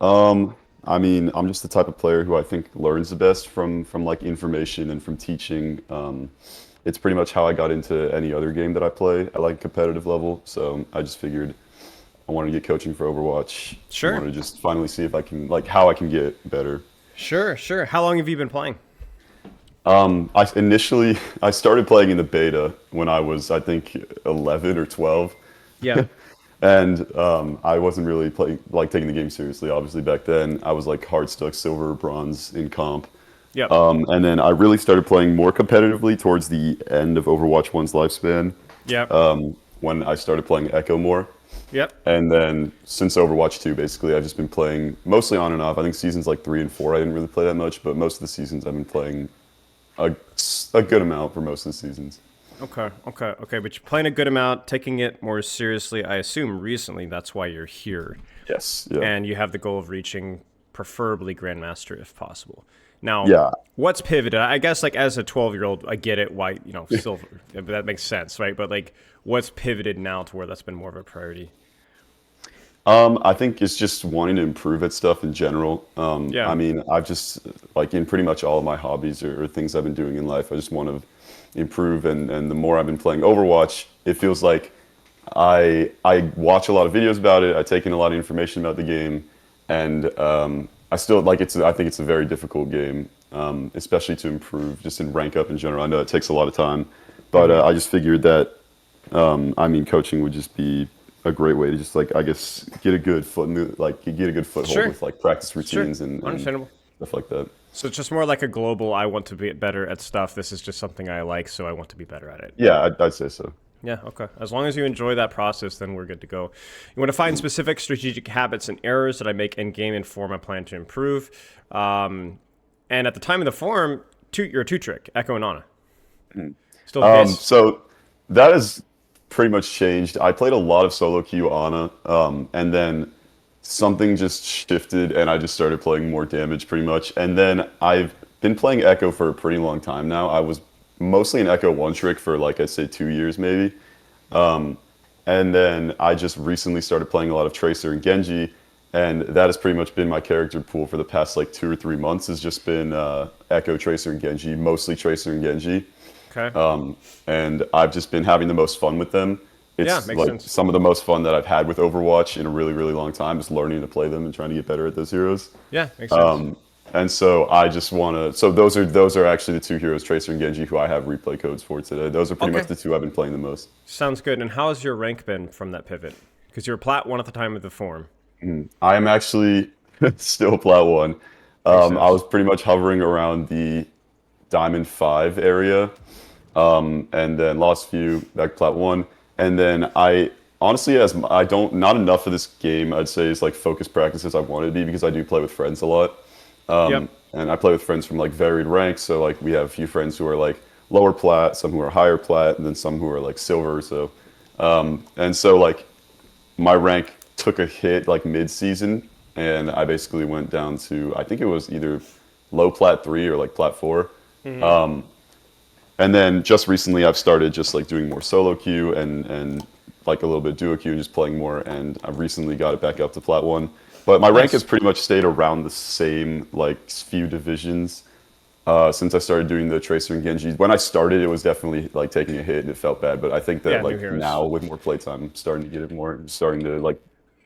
I mean, I'm just the type of player who I think learns the best from like information and from teaching. It's pretty much how I got into any other game that I play at like competitive level. So I just figured I wanted to get coaching for Overwatch. I Sure, wanted to just finally see if I can like how I can get better. sure. How long have you been playing? I started playing in the beta when I was I think 11 or 12. Yeah, And I wasn't really playing like taking the game seriously. Obviously, back then I was like hard stuck silver, bronze in comp. yep, And then I really started playing more competitively towards the end of Overwatch One's lifespan, yep, when I started playing Echo more. yep. And then since Overwatch 2, basically, I've just been playing mostly on and off. I think seasons like 3 and 4, I didn't really play that much, but most of the seasons I've been playing a, a good amount for most of the seasons. Okay. But you're playing a good amount, taking it more seriously. I assume recently that's why you're here, Yes, yeah. and you have the goal of reaching preferably Grandmaster if possible. Now, Yeah. what's pivoted? I guess like as a 12-year-old, I get it. Why silver? That makes sense, right? But like, what's pivoted now to where that's been more of a priority? I think it's just wanting to improve at stuff in general. Yeah. I mean, I've just like in pretty much all of my hobbies or things I've been doing in life, I just want to improve. And the more I've been playing Overwatch, it feels like I watch a lot of videos about it. I take in a lot of information about the game, and I still like it's. I think it's a very difficult game, especially to improve just in rank up in general. I know it takes a lot of time, but Hmm. I just figured that I mean, coaching would just be a great way to just like I guess get a good foot in the, like you get a good foothold Sure. with like practice Sure. routines and Understandable. stuff like that. So it's just more like a global. I want to be better at stuff. This is just something I like, so I want to be better at it. Yeah, I'd say so. Yeah, okay. As long as you enjoy that process, then we're good to go. You want to find specific strategic habits and errors that I make in game inform my plan to improve. And at the time of the forum, you're a two trick, Echo and Ana. Still the case? So that has pretty much changed. I played a lot of solo queue Ana, and then something just shifted, and I just started playing more damage pretty much. And then I've been playing Echo for a pretty long time now. I was mostly an Echo one trick for like I'd say 2 years maybe. And then I just recently started playing a lot of Tracer and Genji, and that has pretty much been my character pool for the past like 2 or 3 months. Has just been Echo, Tracer, and Genji, mostly Tracer and Genji, Okay. and I've just been having the most fun with them. Yeah, It's makes like sense. some of the most fun that I've had with Overwatch in a really, really long time, just learning to play them and trying to get better at those heroes. Yeah, makes sense. And so I just want to. So those are actually the two heroes, Tracer and Genji, who I have replay codes for today. Those are pretty much Okay. the two I've been playing the most. Sounds good. And how has your rank been from that pivot? Because you were plat one at the time of the forum. I am actually still plat one. Makes I was sense. pretty much hovering around the Diamond 5 area, and then lost few back plat one, and then I honestly, as I don't not enough of this game, I'd say is like focus practice as I want it to be because I do play with friends a lot, Yep. and I play with friends from like varied ranks. So like we have a few friends who are like lower plat, some who are higher plat, and then some who are like silver. So and so like my rank took a hit like mid-season, and I basically went down to I think it was either low plat 3 or like plat 4. Hmm. And then just recently I've started just like doing more solo queue and like a little bit duo queue and just playing more, and I've recently got it back up to plat 1. But my rank has Nice. pretty much stayed around the same like few divisions since I started doing the Tracer and Genji. When I started, it was definitely like taking a hit and it felt bad. But I think that Yeah, new like heroes. now with more playtime, I'm starting to get it more, starting to like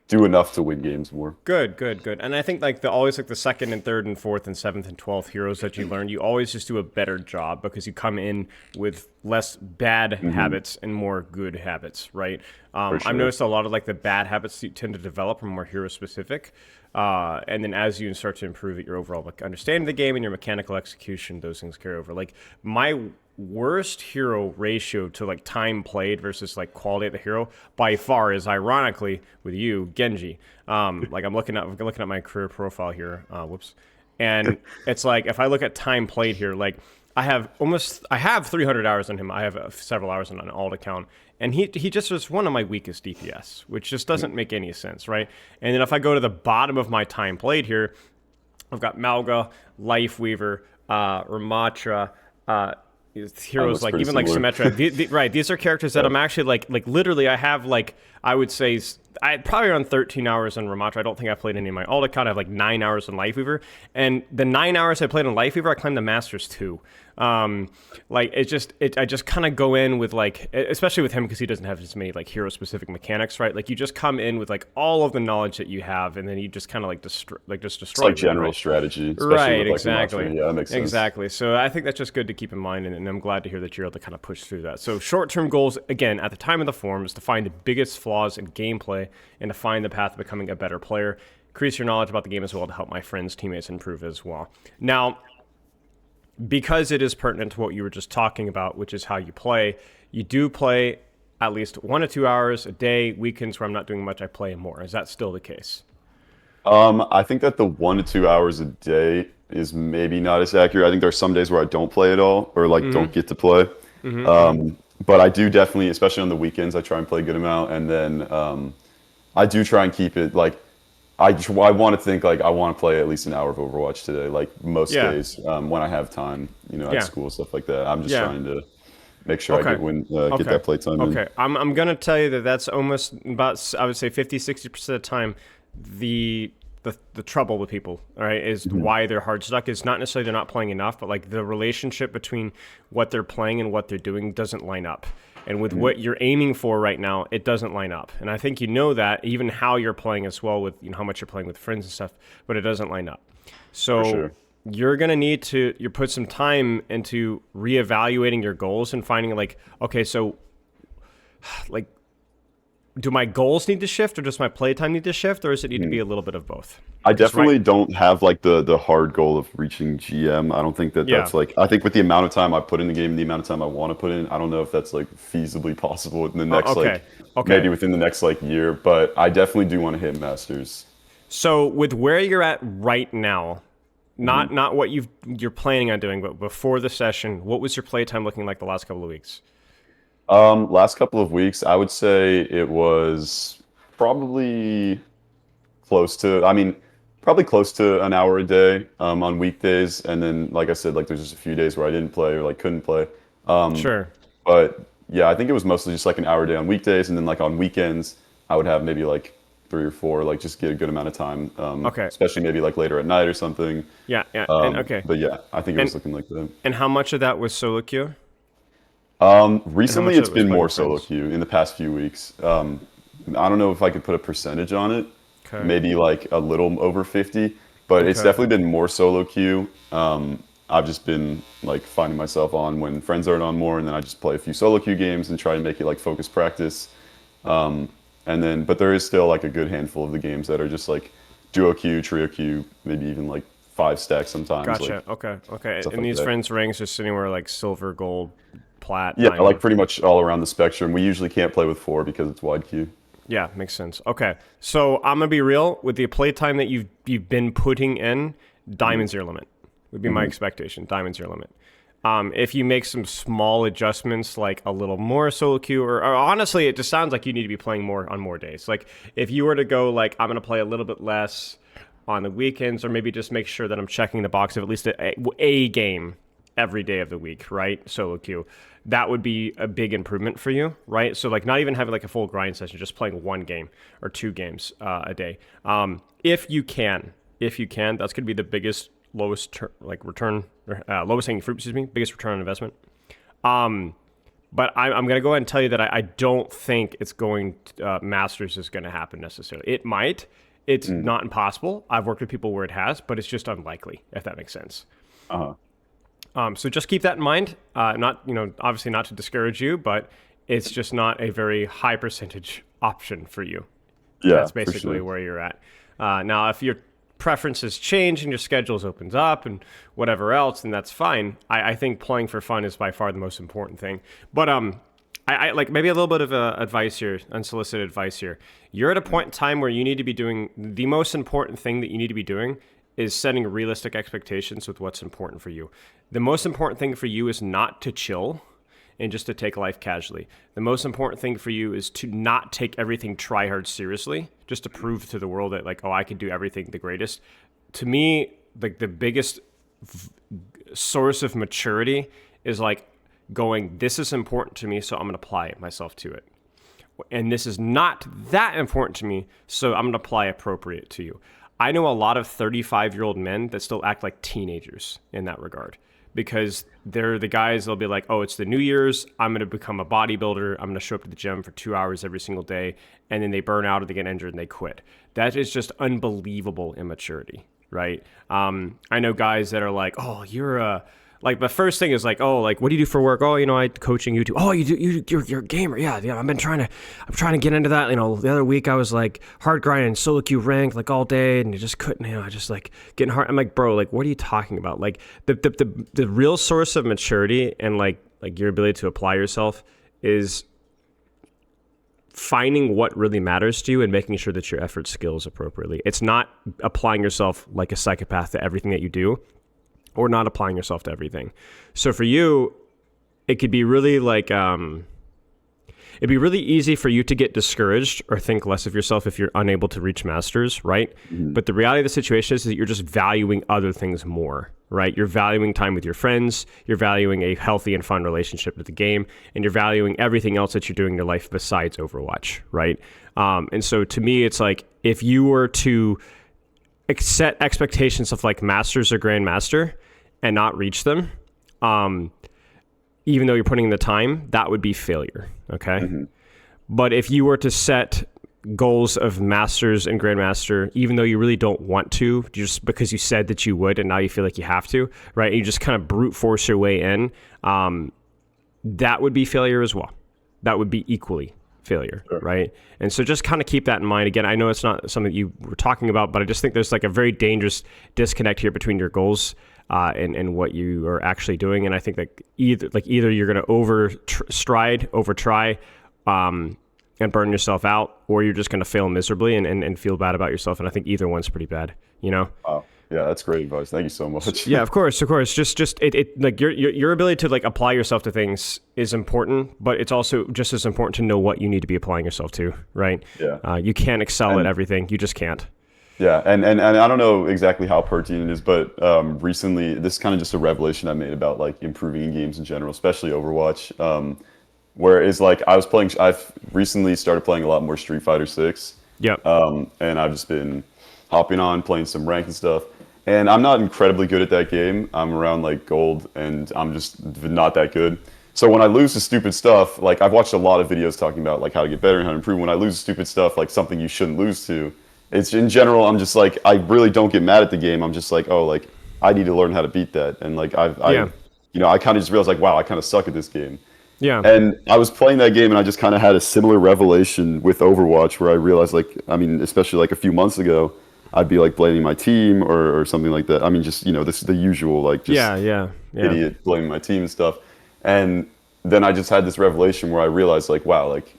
do enough to win games more. Good. And I think like the always like the second and third and fourth and seventh and 12th heroes that you learn, you always just do a better job because you come in with less bad habits and more good habits, right? For I've sure. noticed a lot of like the bad habits you tend to develop are more hero specific. And then as you start to improve at your overall like understanding of the game and your mechanical execution, those things carry over. Like my worst hero ratio to like time played versus like quality of the hero by far is ironically with you Genji. Like I'm looking at my career profile here. Whoops. And it's like if I look at time played here, like I have 300 hours on him. I have several hours on an alt account, and he just is one of my weakest DPS, which just doesn't make any sense, right? And then if I go to the bottom of my time played here, I've got Malga, Lifeweaver, Ramatra, That heroes looks like pretty even like similar. Symmetra. Right, these are characters that Yeah. I'm actually like literally I have like I would say I probably around 13 hours on Ramattra. I don't think I played any of my alt account. I have like 9 hours on Lifeweaver, and the 9 hours I played on Lifeweaver, I climbed the Masters too. Like I just kind of go in with like, especially with him because he doesn't have as many like hero specific mechanics, right? Like you just come in with like all of the knowledge that you have, and then you just kind of like destroy It's like general strategy, especially Right, with like exactly. Ramattra. Yeah, that makes sense. Exactly. So I think that's just good to keep in mind, and I'm glad to hear that you're able to kind of push through that. So short-term goals, again, at the time of the forum, is to find the biggest flaws in gameplay and to find the path to becoming a better player. Increase your knowledge about the game as well to help my friends, teammates improve as well. Now, because it is pertinent to what you were just talking about, which is how you play, you do play at least 1 to 2 hours a day. Weekends where I'm not doing much, I play more. Is that still the case? I think that the 1 to 2 hours a day is maybe not as accurate. I think there's some days where I don't play at all or like don't get to play. But I do definitely, especially on the weekends, I try and play a good amount. And then I do try and keep it like I want to think like I want to play at least an hour of Overwatch today, like most Yeah. days when I have time, at Yeah. school stuff like that. I'm just Yeah. trying to make sure I Okay. get that playtime in. Okay. I'm going to tell you that that's almost about, I would say 50-60% of the time, the trouble with people, all right, is why they're hard stuck. It's not necessarily they're not playing enough, but like the relationship between what they're playing and what they're doing doesn't line up. And with what you're aiming for right now, it doesn't line up. And I think you know that, even how you're playing as well, with how much you're playing with friends and stuff, but it doesn't line up. So For sure. you're gonna need to put some time into reevaluating your goals and finding like, okay, so like, do my goals need to shift, or does my playtime need to shift, or does it need to be a little bit of both? I Just definitely don't have like the hard goal of reaching GM. I don't think that Yeah. that's like I think with the amount of time I put in the game and the amount of time I want to put in, I don't know if that's like feasibly possible in the next okay. Okay. maybe within the next like year, but I definitely do want to hit Masters. So with where you're at right now, not what you're planning on doing, but before the session, what was your playtime looking like the last couple of weeks? Last couple of weeks, I would say it was probably probably close to an hour a day on weekdays, and then like I said, like there's just a few days where I didn't play or like couldn't play. Sure. But yeah, I think it was mostly just like an hour a day on weekdays, and then like on weekends, I would have maybe like 3 or 4, like just get a good amount of time. Okay. Especially maybe like later at night or something. Yeah, yeah. And okay. But yeah, I think it was looking like that. And how much of that was solo queue? Recently, much it's of it was been playing more with solo friends? queue in the past few weeks. I don't know if I could put a percentage on it. Okay. Maybe like a little over 50, but it's Okay. definitely been more solo queue. I've just been like finding myself on when friends aren't on more, and then I just play a few solo queue games and try and make it like focused practice. But there is still like a good handful of the games that are just like duo queue, trio queue, maybe even like 5 stacks sometimes. Gotcha. Like, Okay. Okay. stuff And like these that. friends ranks just anywhere like silver, gold, plat, yeah, diamond. like pretty much all around the spectrum. We usually can't play with 4 because it's wide queue. Yeah, makes sense. Okay, so I'm gonna be real with the playtime that you've been putting in. Diamond's your limit. Would be my expectation. Diamond's your limit. If you make some small adjustments, like a little more solo queue, or honestly, it just sounds like you need to be playing more on more days. Like if you were to go like, I'm gonna play a little bit less on the weekends, or maybe just make sure that I'm checking the box of at least a game every day of the week, right? Solo queue. That would be a big improvement for you, right? So like not even having like a full grind session, just playing 1 game or 2 games a day. If you can, that's going to be the biggest, lowest lowest hanging fruit, biggest return on investment. But I'm going to go ahead and tell you that I don't think it's going to, Masters is going to happen necessarily. It might. It's not impossible. I've worked with people where it has, but it's just unlikely, if that makes sense. Uh-huh. So just keep that in mind. Not, obviously not to discourage you, but it's just not a very high percentage option for you. Yeah, That's for basically sure. where you're at. Now, if your preferences change and your schedules opens up and whatever else, then that's fine. I think playing for fun is by far the most important thing. But I like maybe a little bit of advice here, unsolicited advice here. You're at a point in time where you need to be doing the most important thing that you need to be doing is setting realistic expectations with what's important for you. The most important thing for you is not to chill and just to take life casually. The most important thing for you is to not take everything try hard seriously, just to prove to the world that like, oh, I can do everything the greatest. To me, like the biggest source of maturity is like going, this is important to me, so I'm going to apply myself to it. and this is not that important to me, so I'm going to apply appropriate to you. I know a lot of 35-year-old men that still act like teenagers in that regard, because they're the guys, they'll be like, oh, it's the New Year's, I'm going to become a bodybuilder, I'm going to show up to the gym for 2 hours every single day, and then they burn out or they get injured and they quit. That is just unbelievable immaturity, right? I know guys that are like, oh, you're a... Like, the first thing is like, oh, like, what do you do for work? Oh, I coaching YouTube. Oh, you're a gamer. Yeah. I'm trying to get into that. The other week I was like hard grinding solo queue rank like all day, and you just couldn't. I just like getting hard. I'm like, bro, like, what are you talking about? Like, the real source of maturity and like your ability to apply yourself is finding what really matters to you and making sure that your effort scales appropriately. It's not applying yourself like a psychopath to everything that you do, or not applying yourself to everything. So for you, it could be really like, it'd be really easy for you to get discouraged or think less of yourself if you're unable to reach masters, right? Mm-hmm. But the reality of the situation is that you're just valuing other things more, right? You're valuing time with your friends, you're valuing a healthy and fun relationship with the game, and you're valuing everything else that you're doing in your life besides Overwatch, right? And so to me, it's like, if you were to set expectations of like masters or grandmaster and not reach them, even though you're putting in the time, that would be failure. Okay. Mm-hmm. But if you were to set goals of masters and grandmaster, even though you really don't want to, just because you said that you would, and now you feel like you have to, right? And you just kind of brute force your way in, that would be failure as well. That would be equally failure, sure. Right? And so just kind of keep that in mind. Again, I know it's not something that you were talking about, but I just think there's like a very dangerous disconnect here between your goals and what you are actually doing. And I think that either you're going to overtry, and burn yourself out, or you're just going to fail miserably and feel bad about yourself. And I think either one's pretty bad, Wow. Yeah, that's great advice. Thank you so much. Yeah, of course. Just it like your ability to like apply yourself to things is important, but it's also just as important to know what you need to be applying yourself to, right? Yeah. You can't excel at everything. You just can't. Yeah, and I don't know exactly how pertinent it is, but recently, this is kind of just a revelation I made about like improving in games in general, especially Overwatch. Where it's like I've recently started playing a lot more Street Fighter 6. Yeah. And I've just been hopping on, playing some rank and stuff. And I'm not incredibly good at that game. I'm around like gold, and I'm just not that good. So when I lose to stupid stuff, like I've watched a lot of videos talking about like how to get better and how to improve. When I lose stupid stuff, like something you shouldn't lose to, it's in general, I'm just like, I really don't get mad at the game. I'm just like, oh, like I need to learn how to beat that. And like I kind of just realized like, wow, I kind of suck at this game. Yeah. And I was playing that game, and I just kind of had a similar revelation with Overwatch, where I realized like, I mean, especially like a few months ago, I'd be like blaming my team or something like that. I mean, just, this is the usual, like just idiot blaming my team and stuff. And then I just had this revelation where I realized like, wow, like,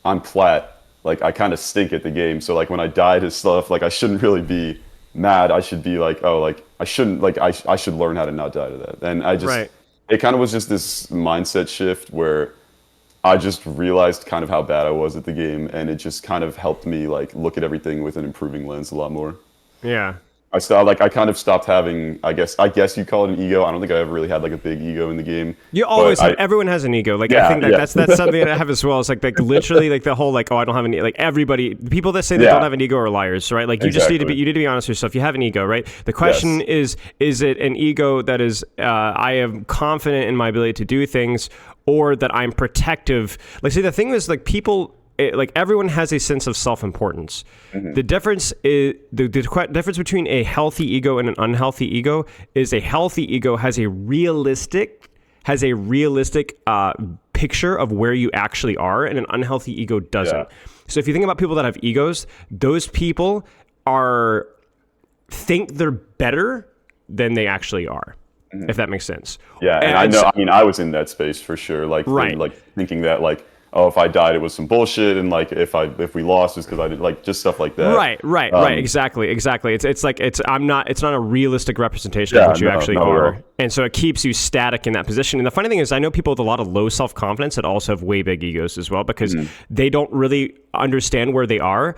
I'm flat. Like I kind of stink at the game. So like when I die to stuff, like I shouldn't really be mad. I should be like, oh, like I shouldn't, like I should learn how to not die to that. And I just, It kind of was just this mindset shift where I just realized kind of how bad I was at the game, and it just kind of helped me like look at everything with an improving lens a lot more. Yeah. I kind of stopped having, I guess you'd call it an ego. I don't think I ever really had like a big ego in the game. You always everyone has an ego. Like, yeah, I think that's something that I have as well. It's like literally like the whole, like, oh, I don't have any, like everybody, people that say they don't have an ego are liars, right? Like you just need to be honest with yourself. You have an ego, right? The question is it an ego that is, I am confident in my ability to do things, or that I'm protective? Like, see, the thing is, like, people, like everyone has a sense of self-importance. Mm-hmm. The difference is the difference between a healthy ego and an unhealthy ego is a healthy ego has a realistic picture of where you actually are, and an unhealthy ego doesn't. Yeah. So if you think about people that have egos, those people think they're better than they actually are. Mm-hmm. If that makes sense. Yeah, and I know. I mean, I was in that space for sure. Like, thinking that like, oh, if I died, it was some bullshit, and like if we lost, it's because I did, like, just stuff like that. Right. Exactly. It's not a realistic representation of what you actually are, and so it keeps you static in that position. And the funny thing is, I know people with a lot of low self-confidence that also have way big egos as well, because they don't really understand where they are.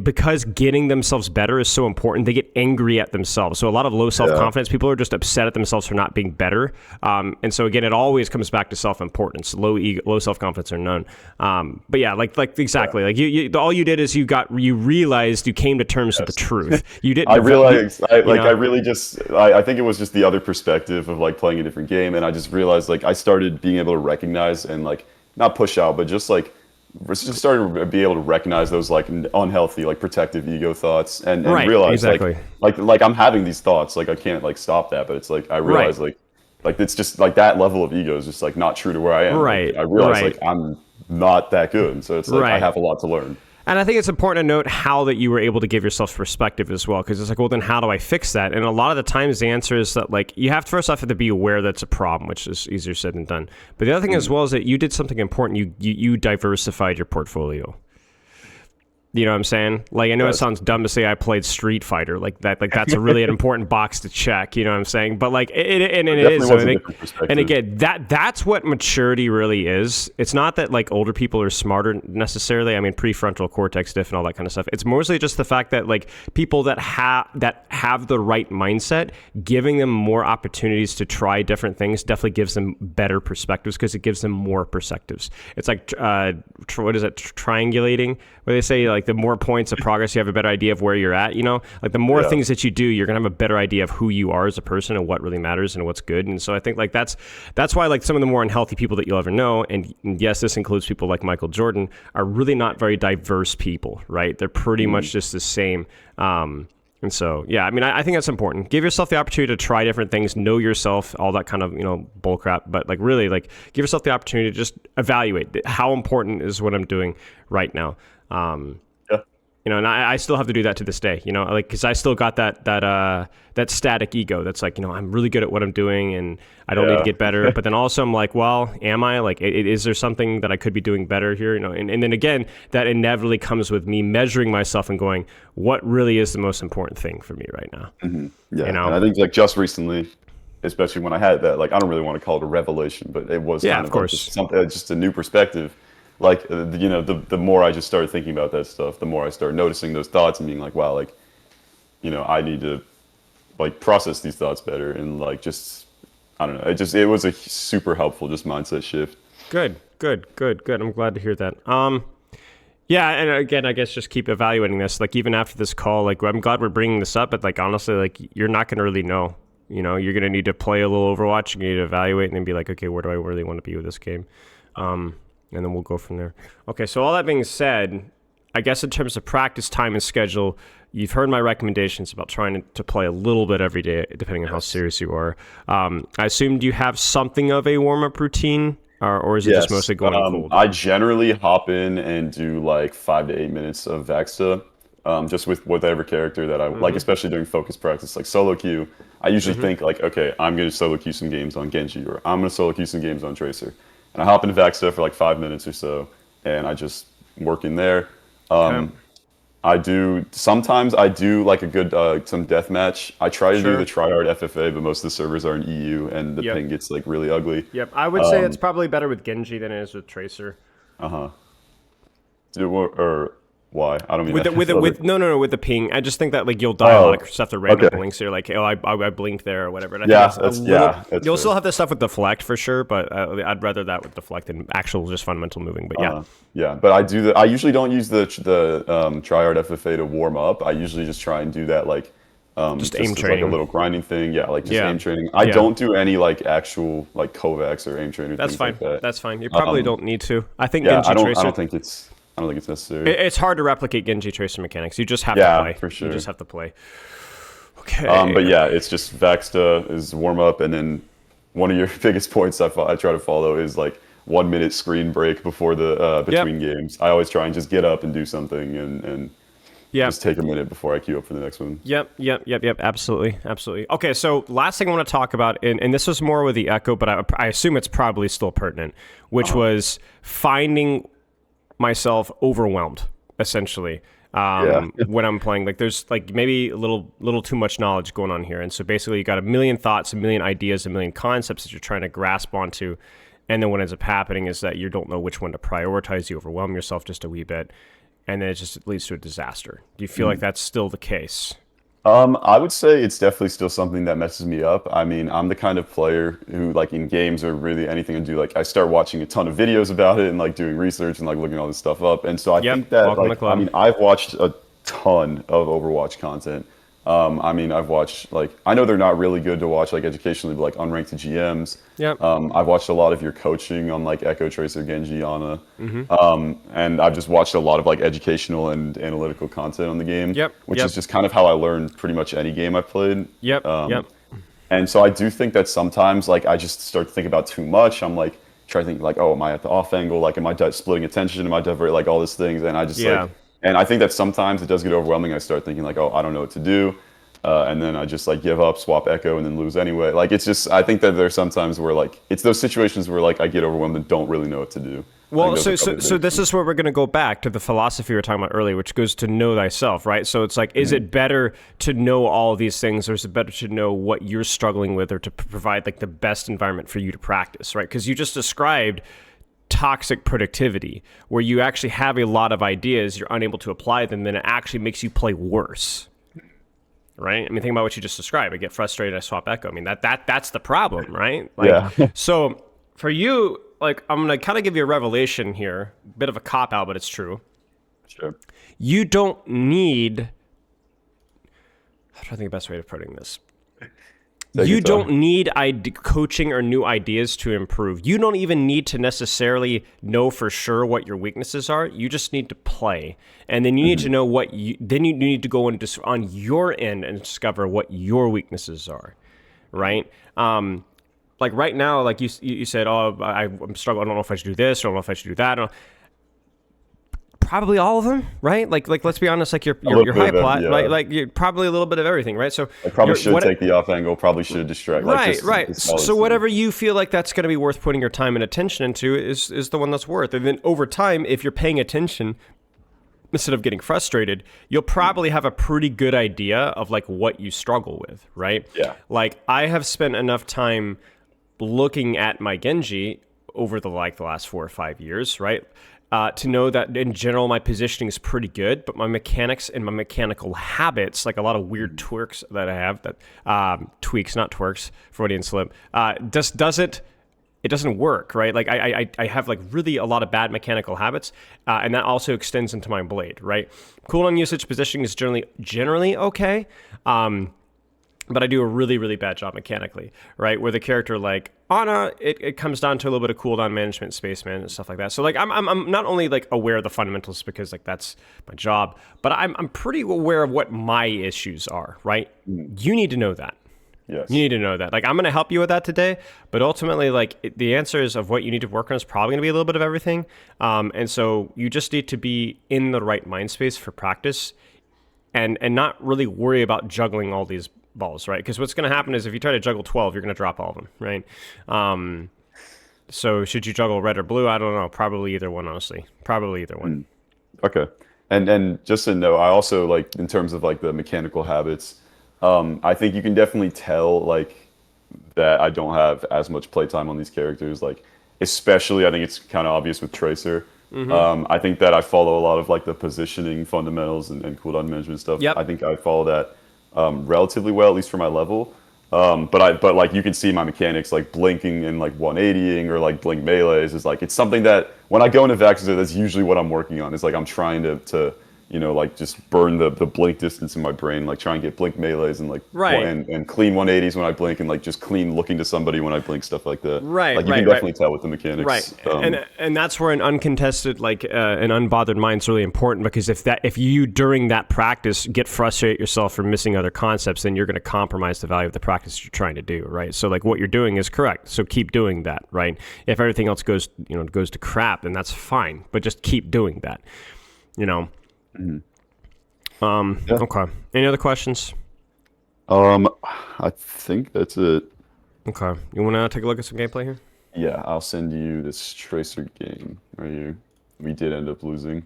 because getting themselves better is so important, they get angry at themselves. So a lot of low self-confidence people are just upset at themselves for not being better. And so again, it always comes back to self-importance, low self-confidence or none. But yeah, like exactly. Like you all you did is you realized, you came to terms with the truth. You didn't. I realized, I think it was just the other perspective of like playing a different game, and I just realized like I started being able to recognize and like not push out, but just started to be able to recognize those like unhealthy, like protective ego thoughts, and realize like I'm having these thoughts, like I can't like stop that, but it's like I realize like it's just like that level of ego is just like not true to where I am. Right. Like, I realize like I'm not that good, and so it's like I have a lot to learn. And I think it's important to note how that you were able to give yourself perspective as well, because it's like, well, then how do I fix that? And a lot of the times the answer is that like you have to first off have to be aware that's a problem, which is easier said than done. But the other thing as well is that you did something important. You diversified your portfolio. You know what I'm saying? Like, I know it sounds dumb to say I played Street Fighter like that. Like that's a really an important box to check. You know what I'm saying? But like it is. So, and again, that's what maturity really is. It's not that like older people are smarter necessarily. I mean, prefrontal cortex diff and all that kind of stuff. It's mostly just the fact that like people that have the right mindset, giving them more opportunities to try different things definitely gives them better perspectives, because it gives them more perspectives. It's like what is it? Triangulating, where they say like the more points of progress you have, a better idea of where you're at, you know, like the more things that you do, you're gonna have a better idea of who you are as a person and what really matters and what's good. And so I think like that's why like some of the more unhealthy people that you'll ever know, and yes, this includes people like Michael Jordan, are really not very diverse people, right? They're pretty much just the same. And so, yeah, I mean, I think that's important. Give yourself the opportunity to try different things, know yourself, all that kind of, you know, bull crap. But like really, like give yourself the opportunity to just evaluate how important is what I'm doing right now. You know, and I still have to do that to this day, you know, like, because I still got that static ego that's like, you know, I'm really good at what I'm doing and I don't need to get better. But then also I'm like, well, am I? Like, is there something that I could be doing better here? You know, and then again, that inevitably comes with me measuring myself and going, what really is the most important thing for me right now? Mm-hmm. Yeah, you know? And I think like just recently, especially when I had that, like, I don't really want to call it a revelation, but it was kind of like just a new perspective. Like, you know, the more I just started thinking about that stuff, the more I started noticing those thoughts and being like, wow, like, you know, I need to like process these thoughts better, and like just, I don't know, it was a super helpful just mindset shift. Good. I'm glad to hear that. Yeah, and again, I guess just keep evaluating this. Like even after this call, like I'm glad we're bringing this up, but like honestly, like you're not going to really know. You know, you're going to need to play a little Overwatch. You need to evaluate and then be like, okay, where do I really want to be with this game? And then we'll go from there. Okay, so all that being said, I guess in terms of practice time and schedule, you've heard my recommendations about trying to play a little bit every day, depending on how serious you are. I assumed you have something of a warm-up routine, or is it just mostly going cold? I generally hop in and do like 5 to 8 minutes of Vaxta, just with whatever character that I like, especially during focus practice, like solo queue. I usually think like, okay, I'm going to solo queue some games on Genji, or I'm going to solo queue some games on Tracer. And I hop into Vaxta for like 5 minutes or so, and I just work in there. Sometimes I do like a good some deathmatch. I try to do the tryhard FFA, but most of the servers are in EU, and the ping gets like really ugly. Yep, I would say it's probably better with Genji than it is with Tracer. Or why? I don't mean with the ping. I just think that like you'll die a lot of stuff to random blinks. You're like, oh, I blinked there or whatever. And I think you'll still have this stuff with deflect for sure, but I'd rather that with deflect than actual just fundamental moving. But but I usually don't use the tryhard FFA to warm up. I usually just try and do that like just aim training, like a little grinding thing. Yeah, like just aim training. I don't do any like actual like Kovacs or aim training. That's fine. Like that. That's fine. You probably don't need to. I think Genji Tracer. I don't think it's necessary. It's hard to replicate Genji Tracer mechanics. You just have to play. For sure. You just have to play. Okay. But yeah, it's just Vaxta is warm up, and then one of your biggest points I try to follow is like 1 minute screen break before the between games. I always try and just get up and do something and just take a minute before I queue up for the next one. Yep. Absolutely. Okay, so last thing I want to talk about, and this was more with the Echo, but I assume it's probably still pertinent, which was finding myself overwhelmed, essentially, when I'm playing. Like there's like maybe a little too much knowledge going on here. And so basically you got a million thoughts, a million ideas, a million concepts that you're trying to grasp onto. And then what ends up happening is that you don't know which one to prioritize. You overwhelm yourself just a wee bit. and then it just leads to a disaster. Do you feel like that's still the case? I would say it's definitely still something that messes me up. I mean, I'm the kind of player who, like, in games or really anything I do, like, I start watching a ton of videos about it and like doing research and like looking all this stuff up. And so I Yep. think that, Welcome to the like, I club. mean, I've watched a ton of Overwatch content. I mean, I've watched, like, I know they're not really good to watch like educationally, but like unranked GMs. Yep. I've watched a lot of your coaching on like Echo Tracer, Genji, Ana, and I've just watched a lot of like educational and analytical content on the game, Yep. which Yep. is just kind of how I learned pretty much any game I played. Yep. Yep. And so I do think that sometimes, like, I just start to think about too much. I'm like, trying to think, like, oh, am I at the off angle? Like, am I splitting attention? Am I divert? Like, all these things. And I just, Yeah. like, and I think that sometimes it does get overwhelming. I start thinking, like, oh, I don't know what to do. And then I just, like, give up, swap Echo, and then lose anyway. Like, it's just, I think that there's sometimes where, like, it's those situations where, like, I get overwhelmed and don't really know what to do. I Well, think those so are so probably the so big this things. is where we're going to go back to the philosophy we were talking about earlier, which goes to know thyself, right? So it's like, is it better to know all these things, or is it better to know what you're struggling with, or to provide like the best environment for you to practice, right? Because you just described toxic productivity, where you actually have a lot of ideas, you're unable to apply them, then it actually makes you play worse. Right? I mean, think about what you just described. I get frustrated, I swap Echo. I mean, that's the problem, right? Like, Yeah. so for you, like, I'm gonna kind of give you a revelation here, bit of a cop out, but it's true. Sure. You don't need. How do I think the best way of putting this? Take You your time. don't need coaching or new ideas to improve. You don't even need to necessarily know for sure what your weaknesses are. You just need to play, and then you need to know what you. Then you need to go into on your end and discover what your weaknesses are, right? Like right now, like you said, oh, I'm struggling. I don't know if I should do this. Or I don't know if I should do that. I don't know. Probably all of them, right? Like let's be honest. Like your little your bit high of it, plot, yeah. right? Like you're probably a little bit of everything, right? So I probably you're- should what- take the off angle, probably should distract. Like, Right, just right. the smallest So thing. whatever you feel like that's going to be worth putting your time and attention into is the one that's worth. And then over time, if you're paying attention instead of getting frustrated, you'll probably have a pretty good idea of like what you struggle with, right? Yeah. Like I have spent enough time looking at my Genji over the last 4 or 5 years, right? To know that in general my positioning is pretty good, but my mechanics and my mechanical habits, like a lot of weird twerks that I have, that tweaks, not twerks, Freudian slip, just doesn't. It doesn't work, right? Like I have like really a lot of bad mechanical habits, and that also extends into my blade, right? Cooldown usage positioning is generally okay. But I do a really, really bad job mechanically, right? Where the character like Ana, it comes down to a little bit of cooldown management, space management, stuff like that. So like I'm not only like aware of the fundamentals because like that's my job, but I'm pretty aware of what my issues are, right? You need to know that. Yes. You need to know that. Like I'm going to help you with that today, but ultimately, like the answers of what you need to work on is probably going to be a little bit of everything. And so you just need to be in the right mind space for practice, and not really worry about juggling all these balls, right? Because what's going to happen is if you try to juggle 12, you're going to drop all of them, right? So should you juggle red or blue? I don't know. Probably either one, honestly. Probably either one. Okay. And just to know, I also like in terms of like the mechanical habits, I think you can definitely tell like that I don't have as much playtime on these characters. Like especially I think it's kind of obvious with Tracer. I think that I follow a lot of like the positioning fundamentals and cooldown management stuff. Yep. I think I follow that relatively well, at least for my level. But like you can see my mechanics like blinking and like 180ing or like blink melees is like it's something that when I go into Vaxxer, that's usually what I'm working on. Is like I'm trying to you know like just burn the blink distance in my brain, like try and get blink melees and like Right. and clean 180s when I blink and like just clean looking to somebody when I blink, stuff like that. Right, Like you right, can right. definitely tell with the mechanics. Right, and that's where an uncontested, like an unbothered mind is really important, because if you during that practice get frustrated yourself for missing other concepts, then you're going to compromise the value of the practice you're trying to do, right? So like what you're doing is correct, so keep doing that, right? If everything else goes to crap, then that's fine, but just keep doing that, you know. Yeah. Okay. Any other questions? I think that's it. Okay. You want to take a look at some gameplay here? Yeah, I'll send you this Tracer game right here. We did end up losing.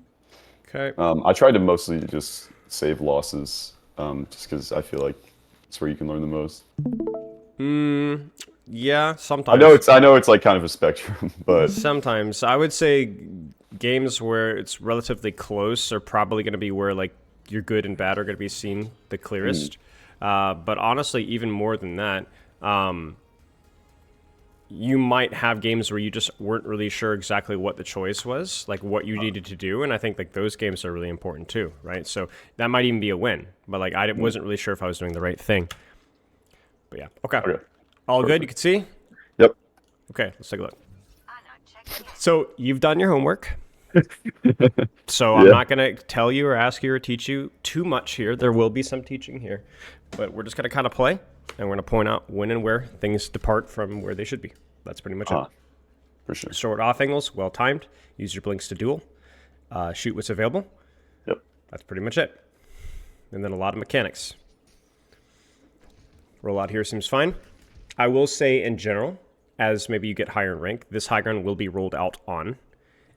Okay. I tried to mostly just save losses, just because I feel like it's where you can learn the most. Yeah, sometimes. I know it's like kind of a spectrum, but Sometimes I would say games where it's relatively close are probably going to be where like your good and bad are going to be seen the clearest. But honestly, even more than that, you might have games where you just weren't really sure exactly what the choice was, like what you needed to do, and I think like those games are really important too, right? So that might even be a win. But like I wasn't really sure if I was doing the right thing. But yeah, okay. All good. You can see. yep. Okay, let's take a look. So you've done your homework. So I'm not going to tell you or ask you or teach you too much here. There will be some teaching here, but we're just going to kind of play, and we're going to point out when and where things depart from where they should be. That's pretty much it. For sure. Short off angles, well timed. Use your blinks to duel. Shoot what's available. Yep. That's pretty much it. And then a lot of mechanics. Rollout here seems fine. I will say in general, as maybe you get higher in rank, this high ground will be rolled out on.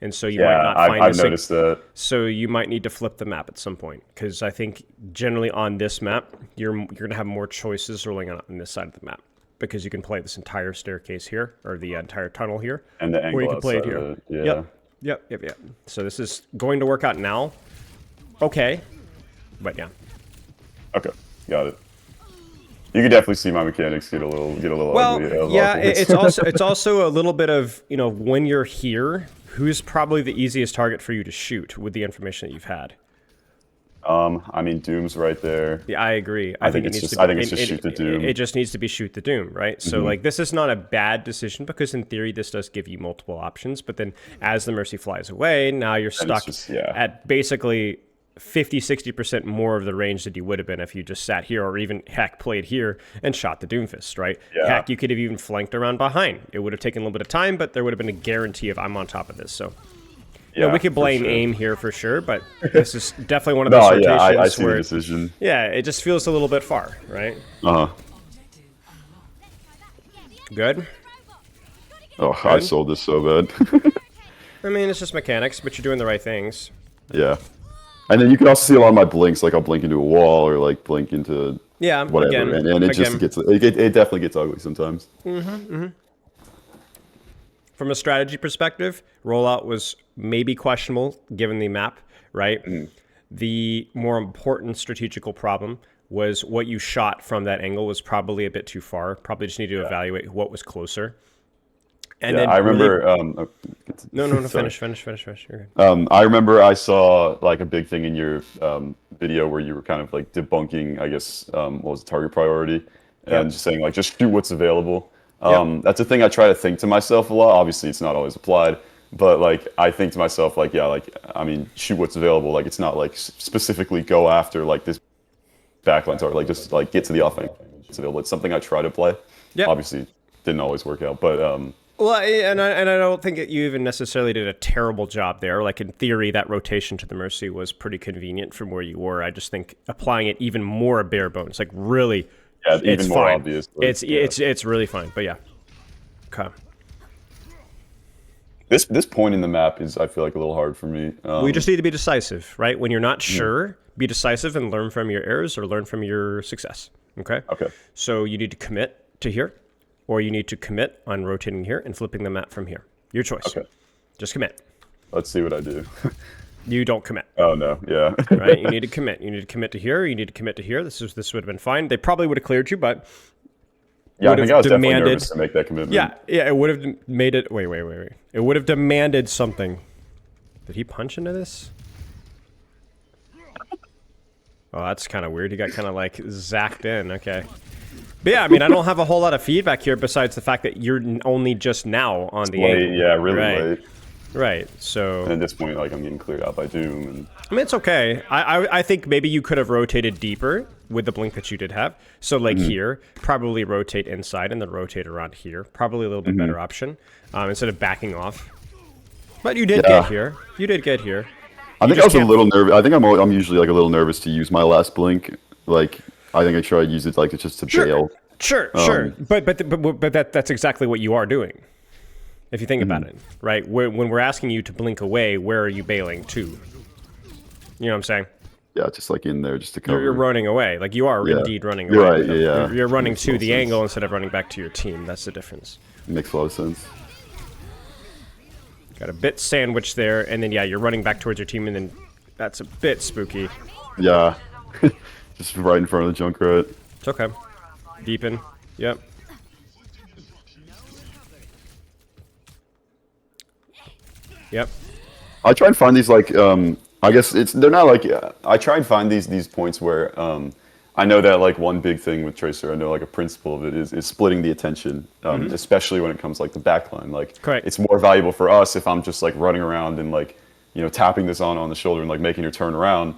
And so you might not find I've noticed that. So you might need to flip the map at some point, because I think generally on this map, you're going to have more choices rolling out on this side of the map, because you can play this entire staircase here, or the entire tunnel here, And the angle or you can play it outside here. of it, yeah. Yep. So this is going to work out now. Okay. But yeah. Okay, got it. You can definitely see my mechanics get a little ugly. Well, yeah, it's also a little bit of, you know, when you're here, who's probably the easiest target for you to shoot with the information that you've had. I mean, Doom's right there. Yeah, I agree. I think it's just shoot the Doom. It just needs to be shoot the Doom, right? So like this is not a bad decision, because in theory this does give you multiple options, but then as the Mercy flies away, now you're stuck at basically 50-60% more of the range that you would have been if you just sat here, or even heck played here and shot the Doomfist, right? Yeah. Heck, you could have even flanked around behind. It would have taken a little bit of time, but there would have been a guarantee of I'm on top of this. So yeah, we could blame aim here for sure, but this is definitely one of those rotations I see where the decision. Yeah, it just feels a little bit far, right? Good. Oh, I sold this so bad. I mean, it's just mechanics, but you're doing the right things. Yeah. And then you can also see a lot of my blinks, like I'll blink into a wall or like blink into whatever, again, and it just gets it definitely gets ugly sometimes. From a strategy perspective, rollout was maybe questionable given the map, right? The more important strategical problem was what you shot from that angle was probably a bit too far. Probably just need to evaluate what was closer. And then I remember. No. Finish. You're good. I remember I saw like a big thing in your video where you were kind of like debunking, I guess, what was the target priority, and just saying like just shoot what's available. That's a thing I try to think to myself a lot. Obviously, it's not always applied, but like I think to myself like, yeah, like I mean, shoot what's available. Like it's not like specifically go after like this backline target. Like just like get to the offense. It's available. It's something I try to play. Yeah. Obviously, didn't always work out, but Well, and I don't think that you even necessarily did a terrible job there. Like in theory, that rotation to the Mercy was pretty convenient from where you were. I just think applying it even more bare bones, like really, even more obvious. It's really fine. But yeah, okay. This point in the map is, I feel like, a little hard for me. We just need to be decisive, right? When you're not sure, be decisive and learn from your errors or learn from your success. Okay. Okay. So you need to commit to here, or you need to commit on rotating here and flipping the map from here. Your choice. Okay. Just commit. Let's see what I do. You don't commit. Oh no, yeah. Right? You need to commit. You need to commit to here. You need to commit to here. This would have been fine. They probably would have cleared you, but yeah, I think I was definitely demanded, nervous to make that commitment. Yeah, it would have made it. Wait. It would have demanded something. Did he punch into this? Oh, that's kind of weird. He got kind of like zacked in. Okay. But yeah, I mean, I don't have a whole lot of feedback here besides the fact that you're only just now on the angle. Yeah, really late. Right, so... And at this point, like, I'm getting cleared out by Doom. And I mean, it's okay. I think maybe you could have rotated deeper with the blink that you did have. So, like here, probably rotate inside and then rotate around here. Probably a little bit better option instead of backing off. But you did get here. You did get here. I think I was a little nervous. I think I'm usually, like, a little nervous to use my last blink. Like, I think I try to use it, like, just to bail. Sure. But that's exactly what you are doing. If you think about it, right? When we're asking you to blink away, where are you bailing to? You know what I'm saying? Yeah, just like in there, just to cover. You're running away. Like you are Yeah. indeed running You're away. right, yeah. You're running Makes to total the sense. angle instead of running back to your team. That's the difference. Makes a lot of sense. Got a bit sandwiched there, and then yeah, you're running back towards your team, and then that's a bit spooky. Yeah. Just right in front of the Junkrat. It's okay. Deepen. Yep. Yep. I try and find these like I guess they're not like I try and find these points where I know that like one big thing with Tracer, I know like a principle of it is splitting the attention, especially when it comes like the backline. Like Correct. it's more valuable for us if I'm just like running around and like tapping this on the shoulder and like making her turn around,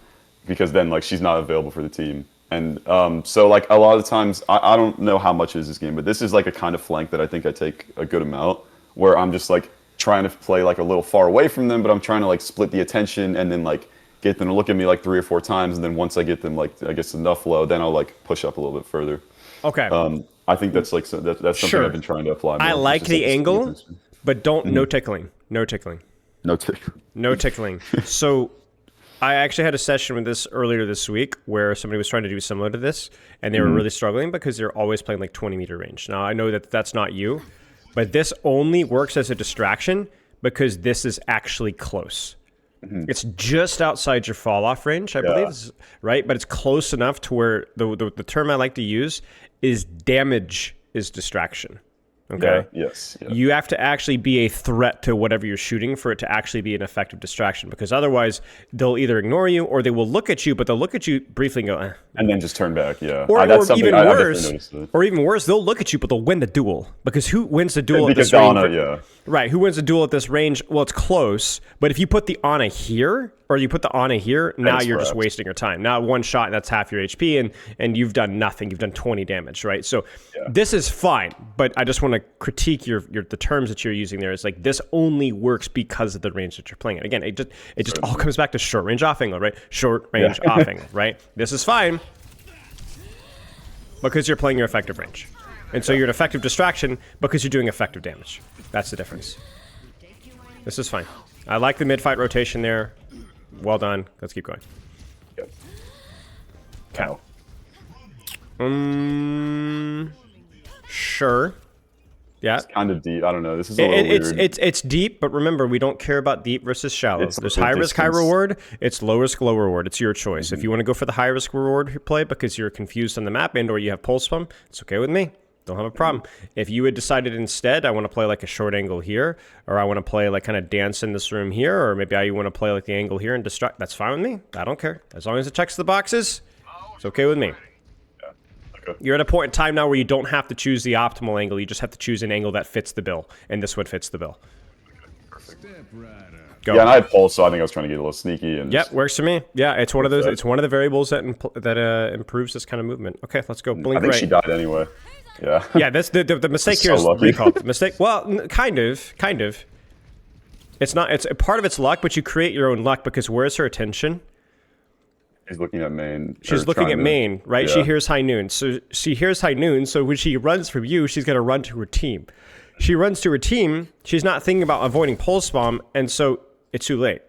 because then like she's not available for the team. And so like a lot of times I don't know how much it is this game, but this is like a kind of flank that I think I take a good amount, where I'm just like trying to play like a little far away from them, but I'm trying to like split the attention and then like get them to look at me like 3 or 4 times, and then once I get them like I guess enough low, then I'll like push up a little bit further. Okay. I think that's like that's something Sure. I've been trying to apply more. I like Just, the like, angle, attention. but don't no tickling. No tickling. No tick. No tickling. So I actually had a session with this earlier this week where somebody was trying to do similar to this, and they were really struggling because they're always playing like 20-meter range. Now, I know that that's not you, but this only works as a distraction because this is actually close. It's just outside your fall-off range, I believe, right? But it's close enough to where the term I like to use is damage is distraction. Okay. Yeah, yes. Yeah. You have to actually be a threat to whatever you're shooting for it to actually be an effective distraction, because otherwise they'll either ignore you or they will look at you, but they'll look at you briefly and go, eh. And then just turn back. Yeah. Or, That's or something even I definitely worse, noticed it. or even worse, they'll look at you, but they'll win the duel, because who wins the duel at Because this range? Ana, yeah. Right, who wins the duel at this range? Well, it's close, but if you put the Ana here, or you put the Ana here, now it's you're just wrapped. wasting your time. Now one shot, and that's half your HP, and you've done nothing. You've done 20 damage, right? So this is fine, but I just want to critique the terms that you're using there. It's like this only works because of the range that you're playing at. Again, it just all comes back to short range off angle, right? Short range off angle, right? This is fine because you're playing your effective range. And so you're an effective distraction because you're doing effective damage. That's the difference. This is fine. I like the mid-fight rotation there. Well done. Let's keep going. Yep. Okay. Sure. Yeah. Kind of deep. I don't know. This is a little weird. It's deep, but remember, we don't care about deep versus shallow. It's There's the high risk, high distance. reward. It's low risk, low reward. It's your choice. If you want to go for the high risk reward play because you're confused on the map and or you have pulse pump, it's okay with me. Don't have a problem. If you had decided instead, I want to play like a short angle here, or I want to play like kind of dance in this room here, or maybe I want to play like the angle here and distract, that's fine with me. I don't care. As long as it checks the boxes, it's okay with me. Okay. You're at a point in time now where you don't have to choose the optimal angle. You just have to choose an angle that fits the bill, and this one fits the bill. Go. Yeah, and I had pulse, so I think I was trying to get a little sneaky. And Yep, just, works for me. Yeah, it's one of those. Okay. It's one of the variables that improves this kind of movement. Okay, let's go. I Blink think right. she died anyway. Yeah. Yeah, that's the mistake So here is lucky. recall. The mistake. Well, kind of. It's not. It's a part of its luck, but you create your own luck because where's her attention? She's looking at main. She's looking at main, right? She Yeah. hears high noon. So she hears high noon. So when she runs from you, she's going to run to her team. She runs to her team. She's not thinking about avoiding pulse bomb, and so it's too late.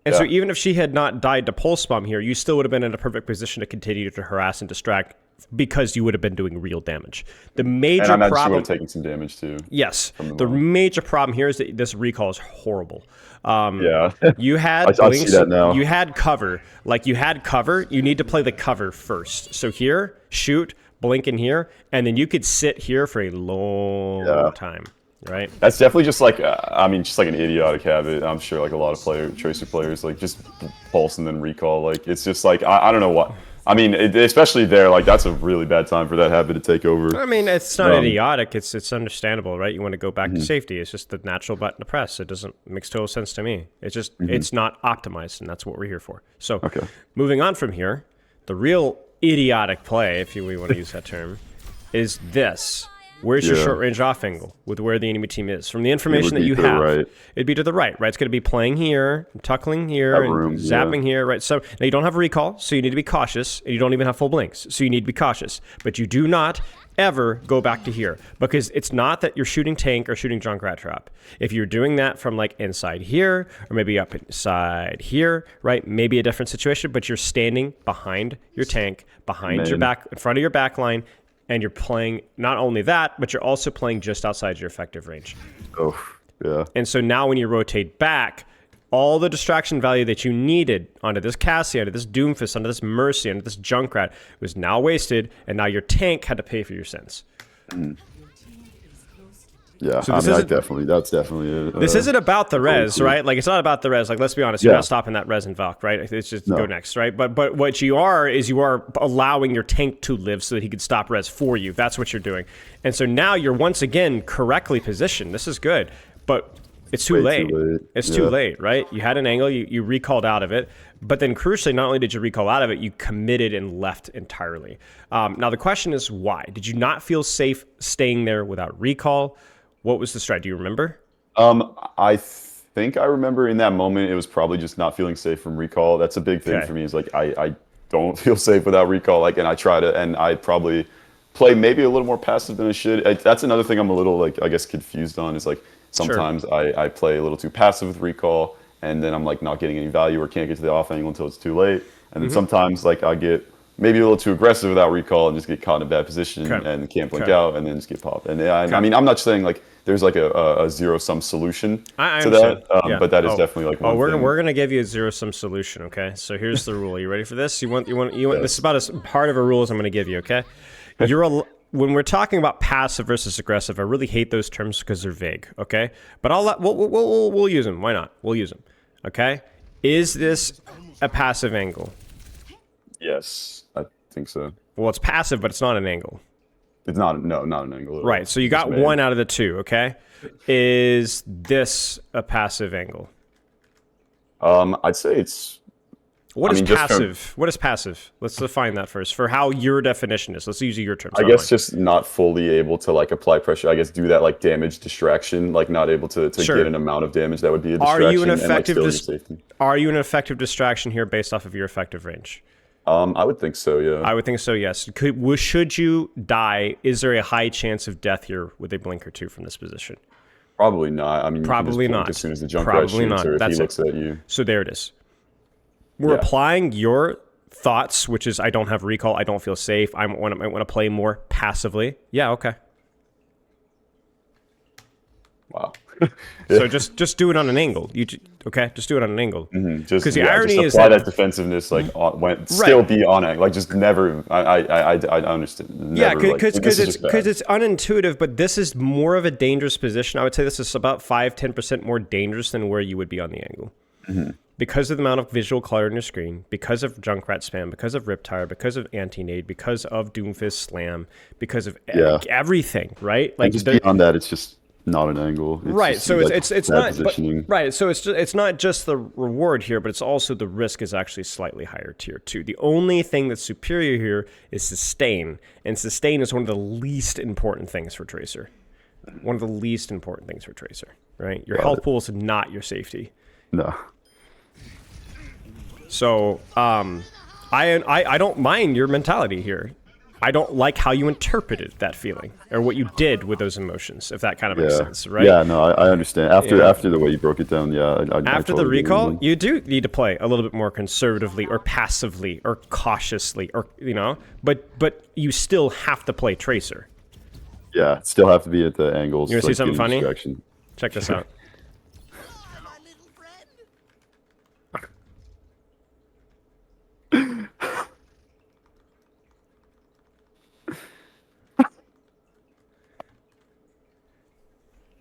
And so Yeah. even if she had not died to pulse bomb here, you still would have been in a perfect position to continue to harass and distract because you would have been doing real damage. The major And I imagine she would problem. have taken some damage too. Yes. the The moment. major problem here is that this recall is horrible. Yeah. You had I see blinks, that now. you had cover. Like you had cover, you need to play the cover first. So here, shoot, blink in here, and then you could sit here for a long time, right? That's definitely just like just like an idiotic habit. I'm sure like a lot of Tracer players like just pulse and then recall. Like it's just like I don't know what. I mean, especially there, like that's a really bad time for that habit to take over. I mean, it's not idiotic. It's understandable, right? You want to go back to safety. It's just the natural button to press. It makes total sense to me. It's just it's not optimized, and that's what we're here for. So, moving on from here, the real idiotic play, if we want to use that term, is this. Where's your Yeah. short range off angle with where the enemy team is? From the information that be you to the have, right. it'd be to the right, right? It's going to be playing here, tuckling here, That and room, zapping yeah. here, right? So now you don't have a recall, so you need to be cautious, and you don't even have full blinks, so you need to be cautious. But you do not ever go back to here, because it's not that you're shooting tank or shooting Junkrat trap. If you're doing that from like inside here, or maybe up inside here, right? Maybe a different situation, but you're standing behind your tank, behind your Main. back, in front of your back line, and you're playing not only that, but you're also playing just outside your effective range. Oh, yeah. And so now when you rotate back, all the distraction value that you needed onto this Cassie, onto this Doomfist, onto this Mercy, onto this Junkrat was now wasted, and now your tank had to pay for your sins. Yeah, So I this mean, isn't- that's definitely it. This isn't about the res, cool. right? Like, it's not about the res. Like, let's be honest, you're Yeah. not stopping that res and Valk, right? It's just No. go next, right? But what you are is you are allowing your tank to live so that he could stop res for you. That's what you're doing. And so now you're once again correctly positioned. This is good, but it's too Way late. too late. It's Yeah. too late, right? You had an angle, you recalled out of it, but then crucially, not only did you recall out of it, you committed and left entirely. Now the question is why? Did you not feel safe staying there without recall? What was the strat? Do you remember? I think I remember in that moment it was probably just not feeling safe from recall. That's a big thing Okay. for me. Is like I don't feel safe without recall. Like, and I try to, and I probably play maybe a little more passive than I should. That's another thing I'm a little like I guess confused on. Is like sometimes I play a little too passive with recall, and then I'm like not getting any value or can't get to the off angle until it's too late. And then sometimes like I get maybe a little too aggressive without recall and just get caught in a bad position Okay. and can't blink Okay. out and then just get popped. And I mean, I'm not saying like there's like a zero sum solution I to understand. that, Yeah. but that is definitely like one we're thing. we're gonna give you a zero sum solution, okay? So here's the rule. Are you ready for this? You want this is about as part of a rule as I'm gonna give you, okay? When we're talking about passive versus aggressive, I really hate those terms because they're vague, okay? But we'll use them. Why not? We'll use them, okay? Is this a passive angle? Yes, I think so. Well, it's passive, but it's not an angle. It's not not an angle. at all. Right, so you It's got made. one out of the two, okay? Is this a passive angle? I'd say it's What I is mean, just from- passive? What is passive? Let's define that first for how your definition is. Let's use your terms. I not guess mine. just not fully able to like apply pressure. I guess do that like damage distraction, like not able to Sure. get an amount of damage that would be a Are distraction. you an and, like, effective still your dis- safety. Are you an effective distraction here based off of your effective range? I would think so. Yeah. I would think so, yes. Should you die, is there a high chance of death here with a blink or two from this position? Probably not. I mean, you can just Probably blink not. as soon as the jump Probably shoots, not. or if That's he it. looks at you. So there it is. We're Yeah. applying your thoughts, which is I don't have recall, I don't feel safe, I want to play more passively. Yeah, okay. Wow. So just do it on an angle. Okay, just do it on an angle. Just, the irony just is apply that- that defensive like still be on it. Like just never. I understand. Yeah, Never, like, because this is just bad. it's unintuitive, but this is more of a dangerous position. I would say this is about 5-10% more dangerous than where you would be on the angle. Because of the amount of visual clutter on your screen, because of Junkrat spam, because of Riptire, because of Anti-Nade, because of Doomfist Slam, because of Yeah. everything, right? And Like just there- beyond that, it's just not an angle. It's right, just, so like, it's bad not positioning. right. So it's not just the reward here, but it's also the risk is actually slightly higher tier too. The only thing that's superior here is sustain, and sustain is one of the least important things for Tracer. One of the least important things for Tracer, right? Your health pool is not your safety. No. So I don't mind your mentality here. I don't like how you interpreted that feeling or what you did with those emotions, if that kind of makes sense, right? Yeah, no, I understand. After Yeah. after the way you broke it down, yeah. I After the totally get recall, you. you do need to play a little bit more conservatively or passively or cautiously or, but you still have to play Tracer. Yeah, still have to be at the angles. You wanna see like, something getting funny? distraction. Check this out.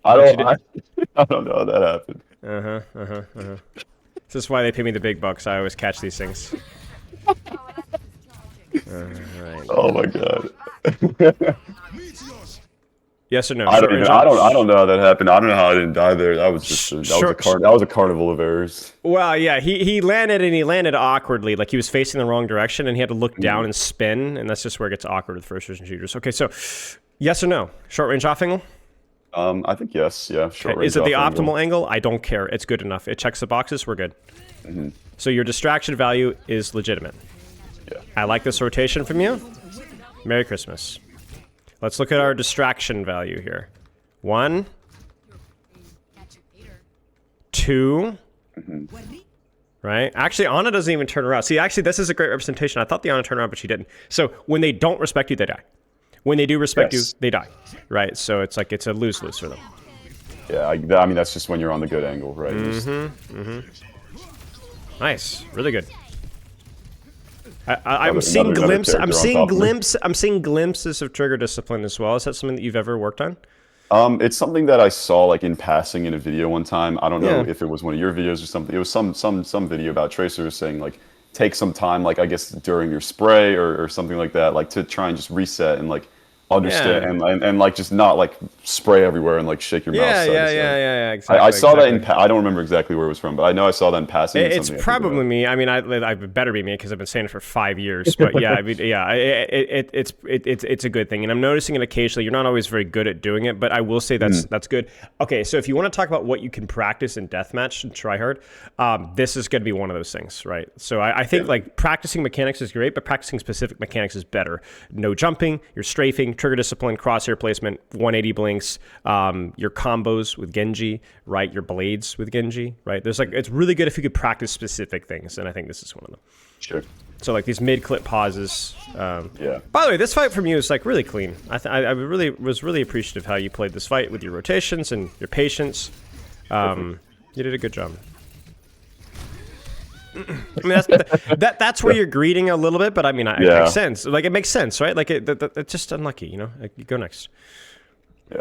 I you don't know how that happened. This is why they pay me the big bucks. I always catch these things. Alright. Oh my god. Yes or no? I Short don't range even. off? I don't know how that happened. I don't know how I didn't die there. That was just Short- that was a carnival of errors. Well, yeah, he landed and he landed awkwardly, like he was facing the wrong direction, and he had to look Mm-hmm. down and spin, and that's just where it gets awkward with first-person shooters. Okay, so yes or no? Short range off angle? I think yes. Yeah. Short range Is it the off optimal angle? I don't care. It's good enough. It checks the boxes. We're good. So your distraction value is legitimate. Yeah. I like this rotation from you. Merry Christmas. Let's look at our distraction value here. 1, 2. Right? Actually, Ana doesn't even turn around. See, actually, this is a great representation. I thought the Ana turned around, but she didn't. So when they don't respect you, they die. When they do respect you, Yes. they die. Right? So it's like it's a lose-lose for them. Yeah. I mean, that's just when you're on the good angle, right? Just- Nice. Really good. I'm seeing another glimpses. character on top of me. I'm seeing glimpses of trigger discipline as well. Is that something that you've ever worked on? It's something that I saw like in passing in a video one time. I don't know Yeah. if it was one of your videos or something. It was some video about tracers saying like take some time, like I guess during your spray or something like that, like to try and just reset and like understand Yeah. and like just not like spray everywhere and like shake your mouth. Yeah, side to yeah, side. yeah. Exactly. I saw that exactly. I don't remember exactly where it was from, but I know I saw that in passing. It's something I probably figured out. me. I mean, I better be me because I've been saying it for 5 years. But yeah, I mean, yeah, it's a good thing, and I'm noticing it occasionally. You're not always very good at doing it, but I will say that's good. Okay, so if you want to talk about what you can practice in deathmatch and try hard, this is going to be one of those things, right? So I think like practicing mechanics is great, but practicing specific mechanics is better. No jumping, your strafing, trigger discipline, crosshair placement, 180 blinks, your combos with Genji, right? Your blades with Genji, right? There's like it's really good if you could practice specific things, and I think this is one of them. Sure. So like these mid-clip pauses. Yeah. By the way, this fight from you is like really clean. I really was really appreciative how you played this fight with your rotations and your patience. You did a good job. I mean, that's where you're greeting a little bit, but I mean, it Yeah. makes sense. Like it makes sense, right? Like it's just unlucky, you know. Like, you go next. Yeah.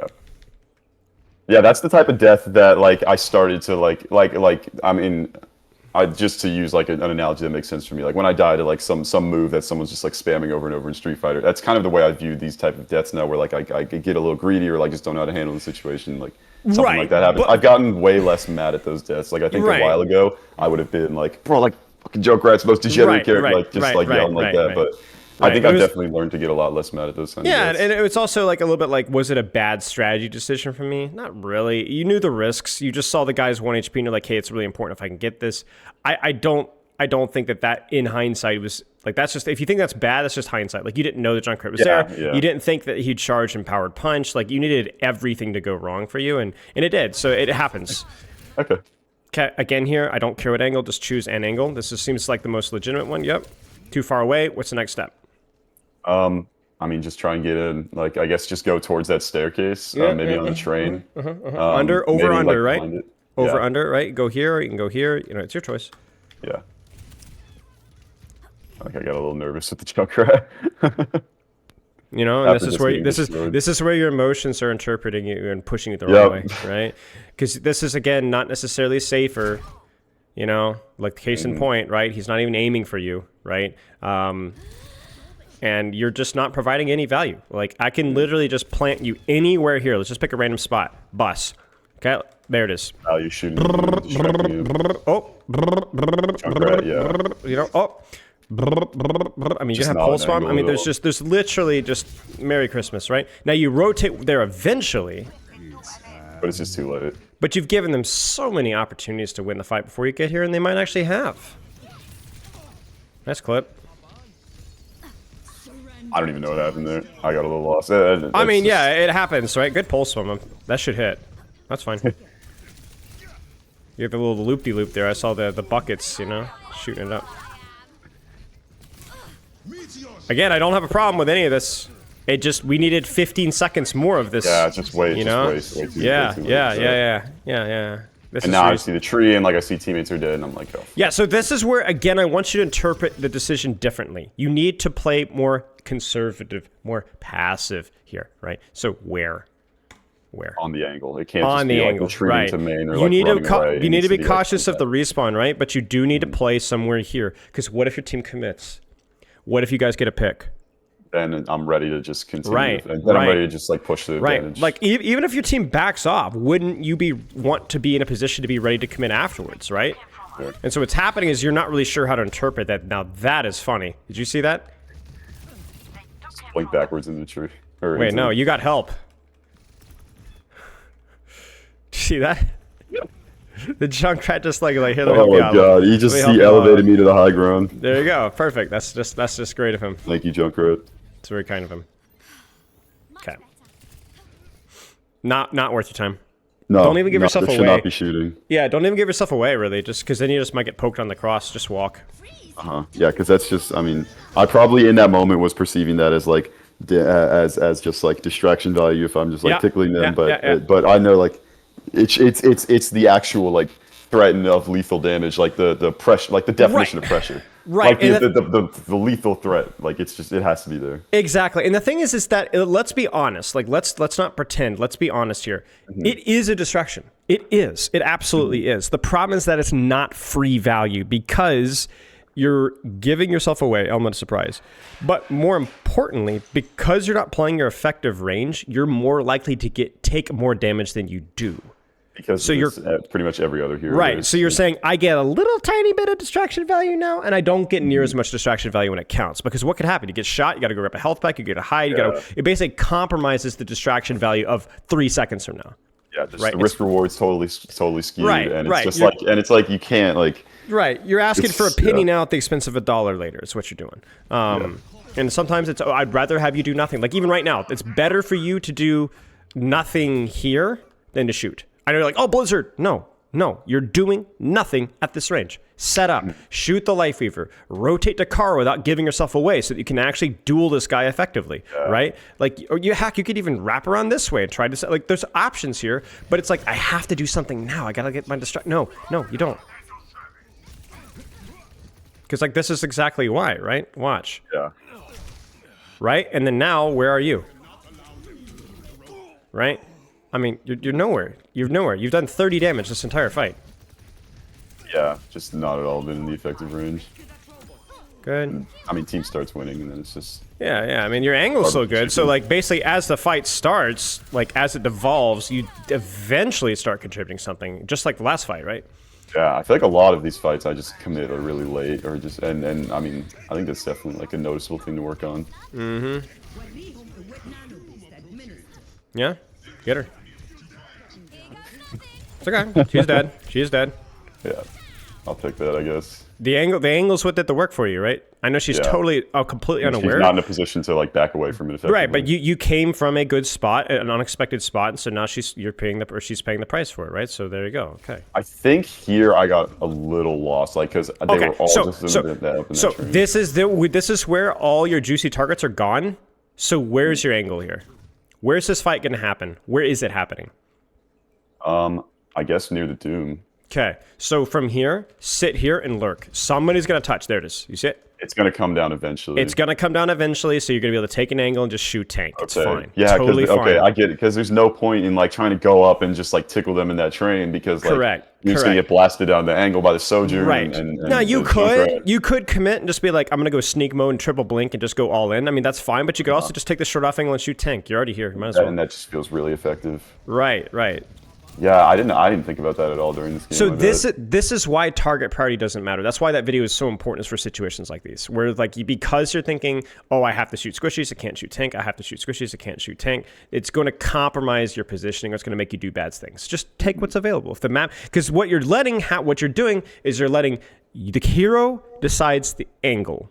Yeah, that's the type of death that like I started to like I mean I just to use like an analogy that makes sense for me. Like when I die to like some move that someone's just like spamming over and over in Street Fighter. That's kind of the way I view these type of deaths now, where like I get a little greedy or like just don't know how to handle the situation. Like something Right, like that happens. but- I've gotten way less mad at those deaths. Like I think Right. a while ago I would have been like, bro, like fucking Junkrat's most degenerate Right, character, right, like just right, like right, yelling like right, that. right. But Right, I think it I've was- definitely learned to get a lot less mad at those kind of Yeah, deaths. and it was also like a little bit like, was it a bad strategy decision for me? Not really. You knew the risks. You just saw the guy's 1 HP, and you're like, hey, it's really important if I can get this. I don't think that in hindsight was like, that's just, if you think that's bad, that's just hindsight. Like you didn't know that Junkrat was Yeah, there. yeah. You didn't think that he'd charge and powered punch. Like you needed everything to go wrong for you, and it did. So it happens. Okay. Okay, again here, I don't care what angle, just choose an angle. This seems like the most legitimate one. Yep. Too far away. What's the next step? I mean, just try and get in. Like, I guess just go towards that staircase. Yeah, Maybe yeah, on the train. Under, over, maybe, under, like, right? behind it. Over, Yeah, under, right? Go here, or you can go here. You know, it's your choice. Yeah. Like, I got a little nervous with the Junkrat. You know, and After this is just where getting destroyed. this is where your emotions are interpreting you and pushing it the Yep. wrong way, right? Because this is again not necessarily safer. You know, like case Mm-hmm. in point, right? He's not even aiming for you, right? And you're just not providing any value. Like I can literally just plant you anywhere here. Let's just pick a random spot. Bus. Okay, there it is. Oh, you shooting? Distracting you. Oh, Junkrat, yeah. you know, oh. I mean, you Just have not pulse an bomb. I angle mean, at all. there's literally just Merry Christmas, right? Now you rotate there eventually, But it's just too late. but you've given them so many opportunities to win the fight before you get here, and they might actually have. Nice clip. I don't even know what happened there. I got a little lost. I mean, yeah, it happens, right? Good pulse bomb. That should hit. That's fine. You have a little loop-de-loop there. I saw the buckets, you know, shooting it up. Again, I don't have a problem with any of this. It just, we needed 15 seconds more of this. Yeah, just wait. You just know? wait too, Yeah, way too yeah, late, so. yeah. This And is now I reason- see the tree, and like I see teammates are dead, and I'm like, oh. Yeah, so this is where, again, I want you to interpret the decision differently. You need to play more conservative, more passive here, right? So where? On the angle. It can't On just the be angle, like retreating right? to main or You like need to running away. It you need needs to be like, cautious of that. the respawn, right? But you do need to play somewhere here, because what if your team commits? What if you guys get a pick? then I'm ready to just continue. Right, And then I'm right. ready to just like push the Right. advantage. Like even if your team backs off, wouldn't you want to be in a position to be ready to commit afterwards, right? Sure. And so what's happening is you're not really sure how to interpret that. Now that is funny. Did you see that? Blink backwards in the tree. Or Wait, into no, the- you got help. Did you see that? The Junkrat just like here. Let me Oh help you my out. god, he just Let me help he you out. elevated me to the high ground. There you go. Perfect. That's just great of him. Thank you, Junkrat. It's very kind of him. Okay. Not worth your time. No, Don't even give no, yourself there away. should not be shooting. Yeah, don't even give yourself away, really, just because then you just might get poked on the cross. Just walk. Yeah, because that's just. I mean, I probably in that moment was perceiving that as like as just like distraction value if I'm just like Yeah, tickling them, yeah, but yeah, yeah. but I know like it's the actual like threat of lethal damage, like the pressure, like the definition Right. of pressure. Right, Like and the lethal threat. Like it's just it has to be there. Exactly. And the thing is that let's be honest. Like let's not pretend. Let's be honest here. It is a distraction. It is. It absolutely is. The problem is that it's not free value because you're giving yourself away, element of surprise. But more importantly, because you're not playing your effective range, you're more likely to take more damage than you do. Because So it's, pretty much every other hero. Right. is. So you're saying I get a little tiny bit of distraction value now, and I don't get near as much distraction value when it counts. Because what could happen? You get shot, you got to go grab a health pack, you get a hide, you got to. It basically compromises the distraction value of 3 seconds from now. Yeah, just Right, the risk reward's totally skewed, Right, and it's right, just you're- like, and it's like you can't like. Right. You're asking for a It's- penny yeah. now at the expense of $1 later. Is what you're doing. And sometimes it's I'd rather have you do nothing. Like even right now, it's better for you to do nothing here than to shoot. I know you're like, oh, Blizzard. No, you're doing nothing at this range. Set up, shoot the Life Weaver, rotate to Kara without giving yourself away so that you can actually duel this guy effectively, right? Like, or you could even wrap around this way and try to set, like, there's options here, but it's like, I have to do something now. I gotta get my distract. No, you don't. Because, like, this is exactly why, right? Watch. Yeah. Right? And then now, where are you? Right? I mean, you're nowhere. You're nowhere. You've done 30 damage this entire fight. Yeah, just not at all been in the effective range. Good. I mean, team starts winning, and then it's just Yeah. I mean, your angle's so good. So, like, basically, as the fight starts, like, as it devolves, you eventually start contributing something, just like the last fight, right? yeah. I feel like a lot of these fights I just commit are really late, or just and I mean, I think that's definitely like a noticeable thing to work on. Yeah? Get her. It's okay. She's dead. She's dead. Yeah, I'll take that, I guess. The angle's what did the work for you, right? I know she's Yeah. totally, completely She's unaware. not in a position to like back away from it effectively. Right, but you came from a good spot, an unexpected spot, and so now she's paying the price for it, right? So there you go. Okay. I think here I got a little lost, like because they Okay. were all So just so in that up in so that train. this is where all your juicy targets are gone. So where's your angle here? Where's this fight going to happen? Where is it happening? I guess near the Doom. Okay. So from here, sit here and lurk. Somebody's going to touch. There it is. You see it? It's gonna come down eventually. It's going to come down eventually, so you're going to be able to take an angle and just shoot tank. It's Okay. fine. Yeah, Totally fine. okay, I get it. Because there's no point in like trying to go up and just like tickle them in that train because like Correct, you're just gonna correct. get blasted down the angle by the Sojourn. Right. And Now you the could Junkrat. commit and just be like, I'm gonna go sneak mode and triple blink and just go all in. I mean that's fine, but you could also just take the short off angle and shoot tank. You're already here. You might as well. And that just feels really effective. Right. Yeah, I didn't think about that at all during this game. So my this bad. is why target priority doesn't matter. That's why that video is so important is for situations like these, where like because you're thinking, oh, I have to shoot squishies, I can't shoot tank. I have to shoot squishies, I can't shoot tank. It's going to compromise your positioning. Or it's going to make you do bad things. Just take what's available. If the map, because what you're what you're doing is you're letting the hero decides the angle.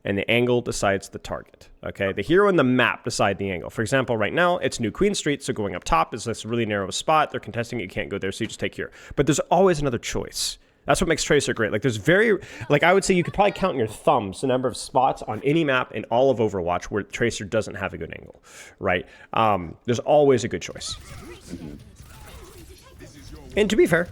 And the angle decides the target, okay? The hero and the map decide the angle. For example, right now, it's New Queen Street, so going up top is this really narrow spot. They're contesting it, you can't go there, so you just take here. But there's always another choice. That's what makes Tracer great. Like, there's I would say you could probably count in your thumbs the number of spots on any map in all of Overwatch where Tracer doesn't have a good angle, right? There's always a good choice. And to be fair,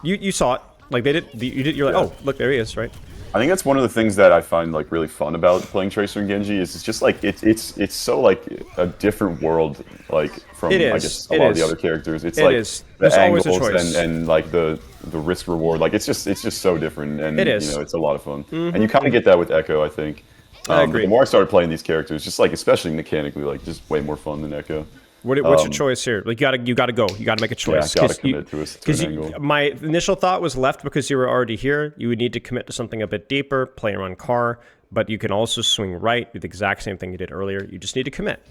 you saw it. Like, you're like, oh, look, there he is, right? I think that's one of the things that I find like really fun about playing Tracer and Genji is it's just like it's so like a different world like from It I is. guess a It lot of is. the other characters. It's It like is. the There's always a angles choice. and like the risk reward. Like it's just so different and It is. you know it's a lot of fun. And you kind of get that with Echo, I think. I But agree. the more I started playing these characters, just like especially mechanically, like just way more fun than Echo. What's your choice here? Like you gotta go. You gotta make a choice. gotta commit to a certain angle. My initial thought was left because you were already here. You would need to commit to something a bit deeper, play your own car, but you can also swing right, do the exact same thing you did earlier. You just need to commit.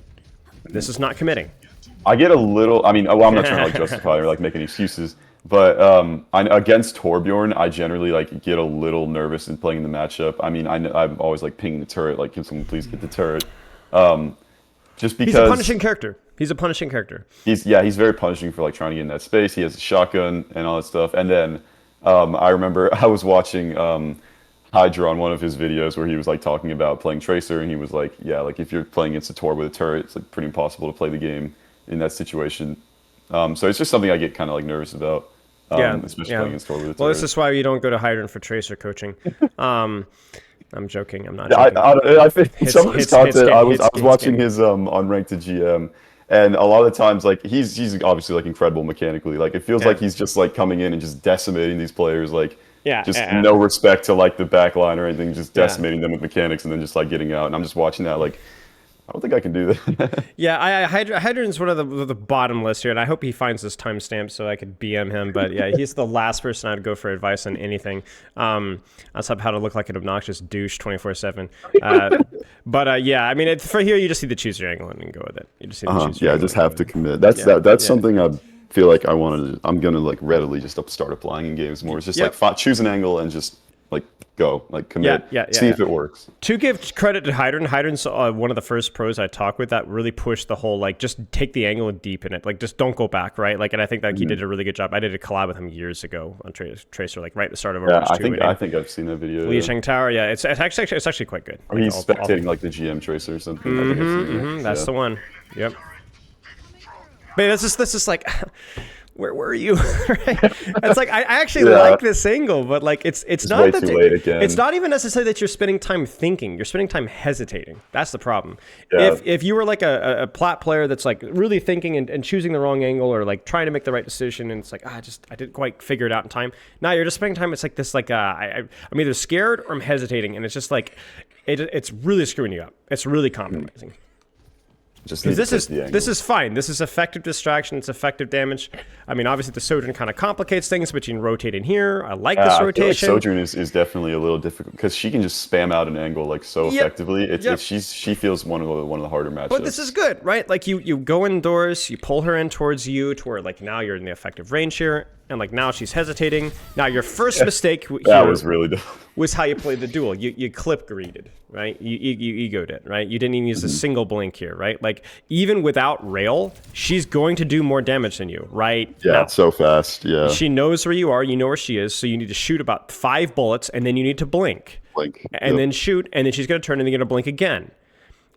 This is not committing. I get a little. I mean, well, I'm not trying to like justify or like make any excuses, but against Torbjorn, I generally like get a little nervous in playing the matchup. I mean, I'm always like pinging the turret, like, can someone please get the turret? Just because He's a punishing character. he's very punishing for like trying to get in that space. He has a shotgun and all that stuff. And then I remember I was watching Hydra on one of his videos where he was like talking about playing Tracer, and he was like, yeah, like if you're playing against a Tor with a turret, it's like pretty impossible to play the game in that situation. So it's just something I get kind of like nervous about. Especially playing against Tor with a turret. Well, this is why you don't go to Hydron for Tracer coaching. I'm joking. I'm not Yeah, joking. I think some of his content. I was watching hits. his on Ranked to GM, and a lot of the times, like he's obviously like incredible mechanically. Like it feels like he's just like coming in and just decimating these players. Like no respect to like the back line or anything, just decimating them with mechanics and then just like getting out. And I'm just watching that like, I don't think I can do that. Yeah, Hydron's one of the bottom list here, and I hope he finds this timestamp so I could BM him. But yeah, he's the last person I'd go for advice on anything. Outside how to look like an obnoxious douche 24/7. But yeah, I mean, for here you just need to choose your angle and go with it. You just need to choose your angle just have to commit. That's something I feel like I'm gonna like readily just start applying in games more. It's just like choose an angle and just like go, like commit, see if it works. To give credit to Hydron's one of the first pros I talked with that really pushed the whole like just take the angle and deepen it, like just don't go back, right? Like, and I think that he did a really good job. I did a collab with him years ago on Tracer, like right at the start of Overwatch 2. I think I've seen that video. Lee Sheng Tower, it's actually quite good. Or he's spectating like the GM Tracer or something. I think I've seen it. That's the one. Yep. But this is like. Where were you? Right? It's like I actually like this angle, but like it's not way that too late again. It's not even necessarily that you're spending time thinking. You're spending time hesitating. That's the problem. Yeah. If you were like a plat player that's like really thinking and choosing the wrong angle or like trying to make the right decision, and it's like I didn't quite figure it out in time. Now you're just spending time. It's like this I'm either scared or I'm hesitating, and it's just like it's really screwing you up. It's really compromising. Just this is fine. This is effective distraction. It's effective damage. I mean, obviously the Sojourn kind of complicates things, but you can rotate in here. I like this rotation. I feel like Sojourn is definitely a little difficult because she can just spam out an angle like so effectively. She feels one of the harder matchups. But this is good, right? Like you go indoors, you pull her in towards you to where like now you're in the effective range here, and like now she's hesitating. Now your first mistake that was really dumb. Was how you played the duel. You clip greeted, right? You egoed it, right? You didn't even use a single blink here, right? Like even without rail, she's going to do more damage than you, right? Yeah, it's so fast. Yeah. She knows where you are. You know where she is. So you need to shoot about 5 bullets, and then you need to blink. And then shoot, and then she's going to turn, and then you're going to blink again.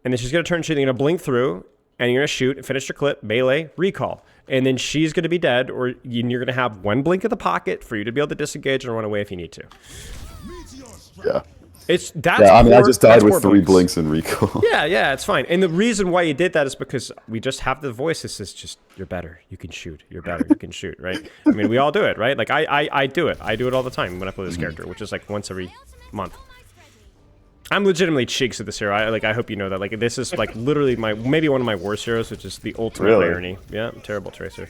And then she's going to turn, she's going to blink through, and you're going to shoot, and finish your clip, melee, recall. And then she's going to be dead, or you're going to have one blink in the pocket for you to be able to disengage and run away if you need to. Yeah. I mean, I just died with 3 blinks and recall. Yeah, it's fine. And the reason why you did that is because we just have the voice that says, just, you're better. You can shoot. You're better. You can shoot, right? I mean, we all do it, right? Like, I do it. I do it all the time when I play this character, which is like once every month. I'm legitimately cheeks at this hero. I hope you know that. Like, this is like literally maybe one of my worst heroes, which is the ultimate irony. Yeah, terrible Tracer.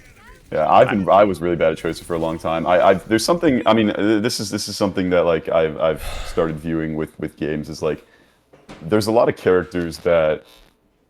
Yeah, I was really bad at Tracer for a long time. There's something. I mean, this is something that like I've started viewing with games is like there's a lot of characters that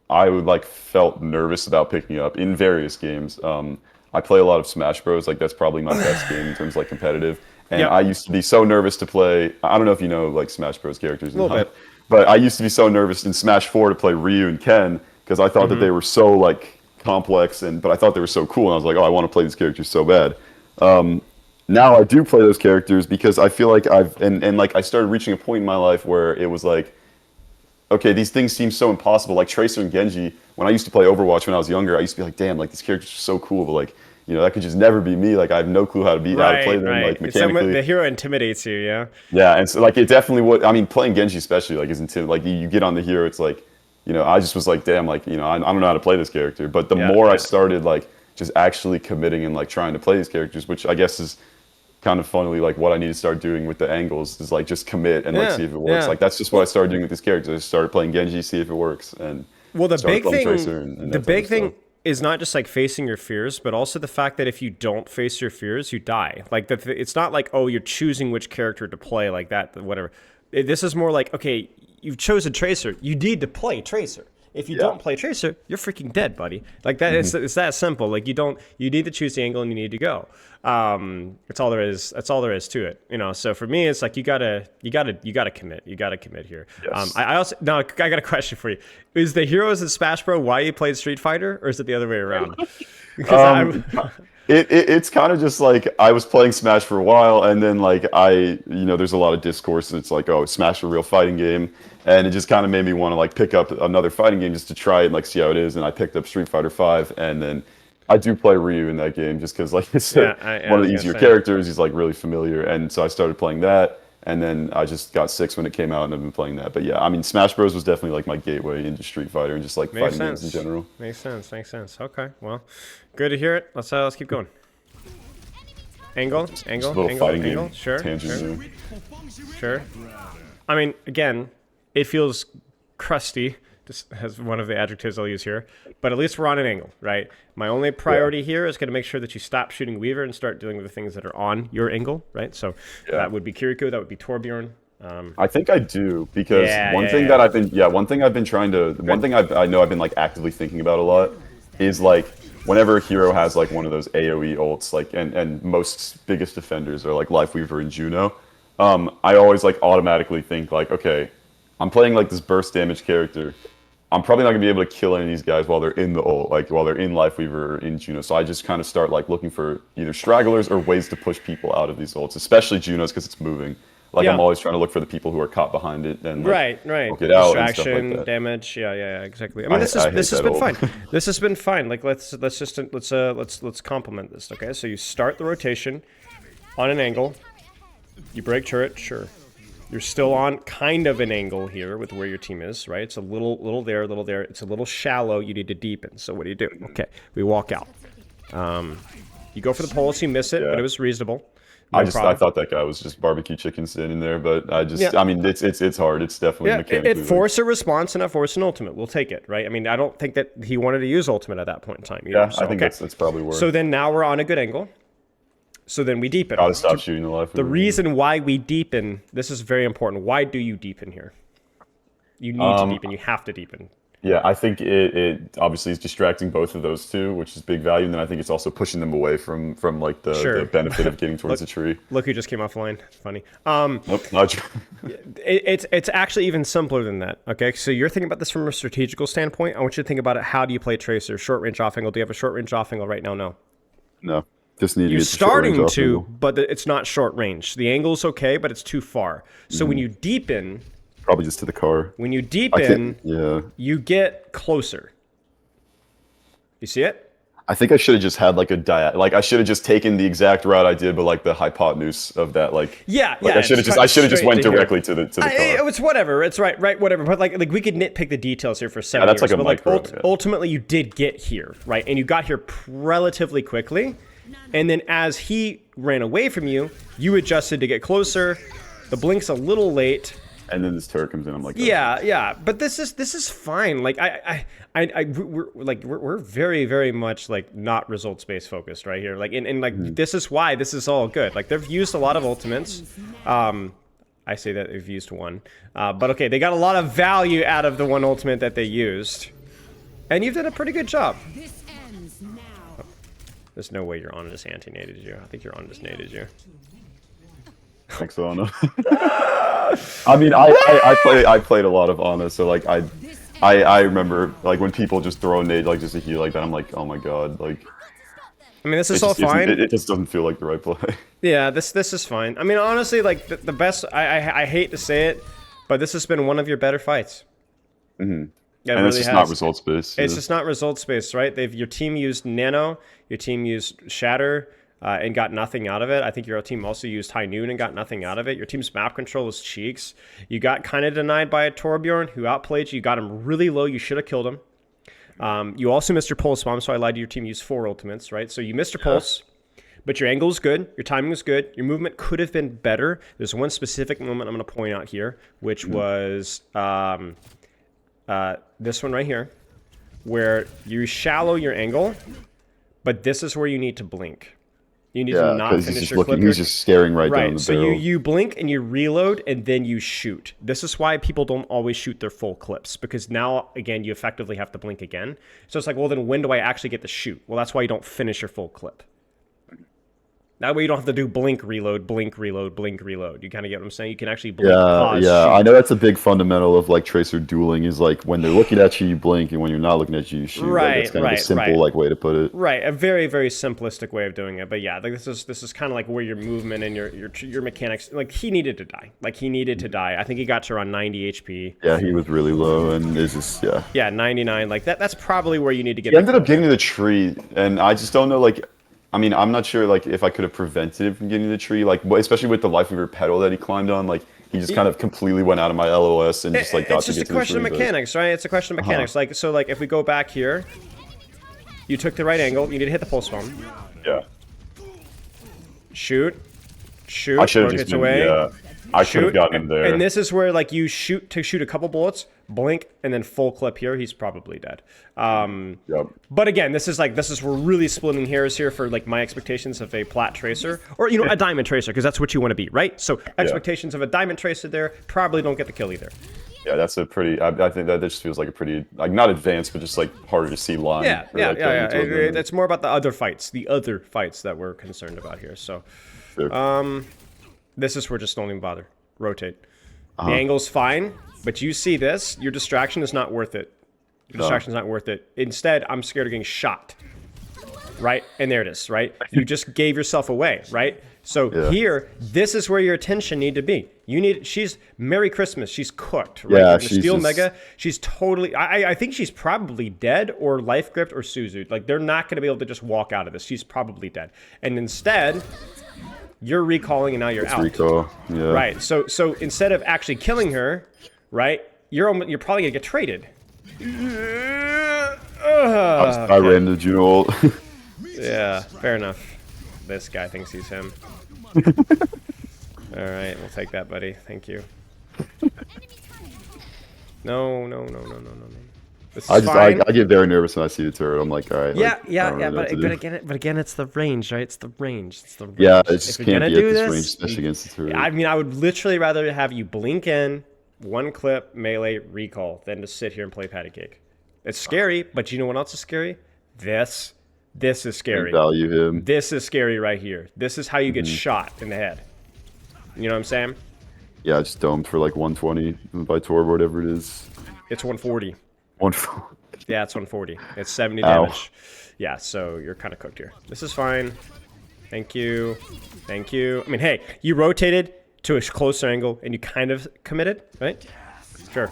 I would like felt nervous about picking up in various games. I play a lot of Smash Bros. Like that's probably my best game in terms of like competitive. And I used to be so nervous to play. I don't know if you know like Smash Bros. Characters, but I used to be so nervous in Smash 4 to play Ryu and Ken because I thought that they were so like complex but I thought they were so cool, and I was like, oh, I want to play these characters so bad. Now I do play those characters because I feel like like I started reaching a point in my life where it was like, okay, these things seem so impossible. Like Tracer and Genji, when I used to play Overwatch when I was younger, I used to be like, damn, like these characters are so cool, but like, you know, that could just never be me. Like I have no clue how to play them like mechanically. The hero intimidates you, yeah. Yeah, and so like it definitely would. I mean, playing Genji especially like is intimidating. Like you get on the hero, it's like, you know, I just was like, damn, like, you know, I don't know how to play this character. But the more I started like just actually committing and like trying to play these characters, which I guess is kind of funnily like what I need to start doing with the angles is like just commit and like Yeah, see if it works. yeah. Like that's just what I started doing with this character. I just started playing Genji, see if it works, and Well, the started big playing thing, Tracer and the that type big of thing stuff. is not just like facing your fears, but also the fact that if you don't face your fears, you die. Like it's not like, oh, you're choosing which character to play like that, whatever. This is more like, okay, you've chosen Tracer. You need to play Tracer. If you don't play Tracer, you're freaking dead, buddy. Like that, it's that simple. Like you need to choose the angle and you need to go. That's all there is. That's all there is to it. You know. So for me, it's like you gotta commit. You gotta commit here. Yes. I also I got a question for you. Is the heroes in Smash Bro why you played Street Fighter, or is it the other way around? Because It's kind of just like I was playing Smash for a while, and then like there's a lot of discourse, and it's like, oh, Smash a real fighting game, and it just kind of made me want to like pick up another fighting game just to try it and like see how it is, and I picked up Street Fighter V, and then I do play Ryu in that game just because like it's one of the was easier gonna say. characters. He's like really familiar, and so I started playing that. And then I just got 6 when it came out, and I've been playing that. But yeah, I mean, Smash Bros was definitely like my gateway into Street Fighter and just like Makes fighting games in sense. general. Makes sense. Okay, well, good to hear it. Let's keep going. Angle. Just a little fighting game Sure. tangent there. Sure. I mean, again, it feels crusty, just as one of the adjectives I'll use here, but at least we're on an angle, right? My only priority here is going to make sure that you stop shooting Weaver and start dealing with the things that are on your angle, right? So that would be Kiriko, that would be Torbjorn. I think I do because one thing I've been trying to, one thing I know I've been like actively thinking about a lot is like whenever a hero has like one of those AoE ults, like and most biggest defenders are like Lifeweaver and Juno, I always like automatically think like, okay, I'm playing like this burst damage character. I'm probably not gonna be able to kill any of these guys while they're in the ult, like while they're in Lifeweaver or in Juno. So I just kind of start like looking for either stragglers or ways to push people out of these ults, especially Juno's because it's moving. Like I'm always trying to look for the people who are caught behind it and like, right. poke it out and stuff Distraction, like that. damage. Yeah, exactly. I mean, this I hate has that been ult. fine. This has been fine. Like let's complement this. Okay, so you start the rotation on an angle. You break turret, sure. You're still on kind of an angle here with where your team is, right? It's a little there, a little there. It's a little shallow. You need to deepen. So what do you do? Okay, we walk out. You go for the pulse. You miss it, but it was reasonable. No I problem. thought that guy was just barbecue chicken standing there, but I mean it's hard. It's definitely mechanically. It forced a response and it forced an ultimate. We'll take it, right? I mean, I don't think that he wanted to use ultimate at that point in time either. Yeah, So, I think okay. that's probably worth. So then now we're on a good angle. So then we deepen. Gotta stop shooting the life. The reason why we deepen, this is very important. Why do you deepen here? You need to deepen. You have to deepen. Yeah, I think it obviously is distracting both of those two, which is big value, and then I think it's also pushing them away from like the benefit of getting towards the tree. Look who just came offline. Funny. Nope, not true. It's actually even simpler than that. Okay, so you're thinking about this from a strategical standpoint. I want you to think about it. How do you play Tracer? Short range off angle. Do you have a short range off angle right now? No. No, just need to You're get the short range starting off to, angle. but it's not short range. The angle's okay, but it's too far. So when you deepen, Probably just to the car. when you I deepen, think, yeah. you get closer. You see it? I think I should have just had like I should have just taken the exact route I did, but like the hypotenuse of that, like Yeah, like yeah. I should have just went directly to the car. It's whatever. It's right, whatever. But like we could nitpick the details here for 7 that's years. like a but like micro, yeah. ultimately, you did get here, right? And you got here relatively quickly. And then as he ran away from you, you adjusted to get closer. The blink's a little late. And then this turret comes in. I'm like, Yeah. But this is fine. Like we're very, very much like not results based focused right here. Like and like this is why this is all good. Like they've used a lot of ultimates. I say that they've used one, but okay, they got a lot of value out of the one ultimate that they used, and you've done a pretty good job. This ends now. There's no way your Ana just anti-nated you. I think your Ana just nated you. thanks, Ana. I mean, I played a lot of Ana, so like I remember like when people just throw a nade like just a heal like that. I'm like, oh my god, like. I mean, this is all fine. It just doesn't feel like the right play. Yeah, this is fine. I mean, honestly, like the best. I hate to say it, but this has been one of your better fights. Mm-hmm. Yeah, And it's just not results based. It's just not results based, right? Your team used Nano, your team used Shatter, and got nothing out of it. I think your team also used High Noon and got nothing out of it. Your team's map control was Cheeks. You got kind of denied by a Torbjorn who outplayed you. You got him really low. You should have killed him. You also missed your Pulse Bomb, so I lied to your team. Used 4 ultimates, right? So you missed your Pulse, But your angle is good, your timing was good, your movement could have been better. There's one specific moment I'm going to point out here, which was this one right here, where you shallow your angle, but this is where you need to blink. You need to not because finish your clip. he's just staring right down the so barrel. you blink and you reload and then you shoot. This is why people don't always shoot their full clips, because now, again, you effectively have to blink again. So it's like, well, then when do I actually get to shoot? Well, that's why you don't finish your full clip. That way you don't have to do blink, reload, blink, reload, blink, reload. You kind of get what I'm saying? You can actually blink, pause, shoot. I know that's a big fundamental of like Tracer dueling is like when they're looking at you, you blink, and when you're not looking at you, you shoot. Like, that's kind of a simple like way to put it. Right, a very, very simplistic way of doing it. But yeah, like this is kind of like where your movement and your mechanics. Like he needed to die. Like he needed to die. I think he got to around 90 HP. Yeah, he was really low, and it's just Yeah, 99. Like that's probably where you need to get. He ended up getting to the tree, and I just don't know like. I mean, I'm not sure like if I could have prevented him from getting to the tree, like especially with the life of your pedal that he climbed on. Like he just kind of completely went out of my LOS and just like got it's to just get a to the question tree, of mechanics, right? It's a question of mechanics. Like so, like if we go back here, you took the right angle. You need to hit the pulse bomb. Yeah. Shoot. I should have just gets been, away. yeah. I should have gotten him there. And this is where like you shoot a couple bullets, blink, and then full clip here. He's probably dead. Yep. But again, this is we're really splitting hairs here for like my expectations of a plat tracer or a diamond tracer, because that's what you want to be, right? So expectations of a diamond tracer there probably don't get the kill either. Yeah, that's a pretty. I think that just feels like a pretty like not advanced, but just like harder to see line. Yeah. It's It's more about the other fights that we're concerned about here. So, this is where just don't even bother. Rotate. The angle's fine, but you see this. Your distraction is not worth it. Your distraction is not worth it. Instead, I'm scared of getting shot. Right? And there it is, right? You just gave yourself away, right? So here, this is where your attention need to be. She's Merry Christmas. She's cooked, right? Yeah, the she's Steel just... Mega, she's totally, I think she's probably dead or life gripped or Suzu'd. Like, they're not going to be able to just walk out of this. She's probably dead. And instead, you're recalling and now you're out. Recall, yeah. Right. So instead of actually killing her, right, you're probably going to get traded. I ran the Juno. Yeah, fair enough. This guy thinks he's him. All right, we'll take that, buddy. Thank you. No. This is fine. I get very nervous when I see the turret. I'm like, all right. Yeah, like, but again, it's the range, right? It's the range. Yeah, it just if you're can't gonna be at do this range, especially against the turret. I mean, I would literally rather have you blink in, one clip, melee, recall, than to sit here and play patty cake. It's scary, but you know what else is scary? This is scary. Value him. This is scary right here. This is how you get shot in the head. You know what I'm saying? Yeah, I just domed for like 120 by Torb, whatever it is. It's 140. 140. Yeah, it's 140. It's 70 Ow. damage. Yeah, so you're kind of cooked here. This is fine. Thank you. Thank you. I mean, hey, you rotated to a closer angle and you kind of committed, right? Sure.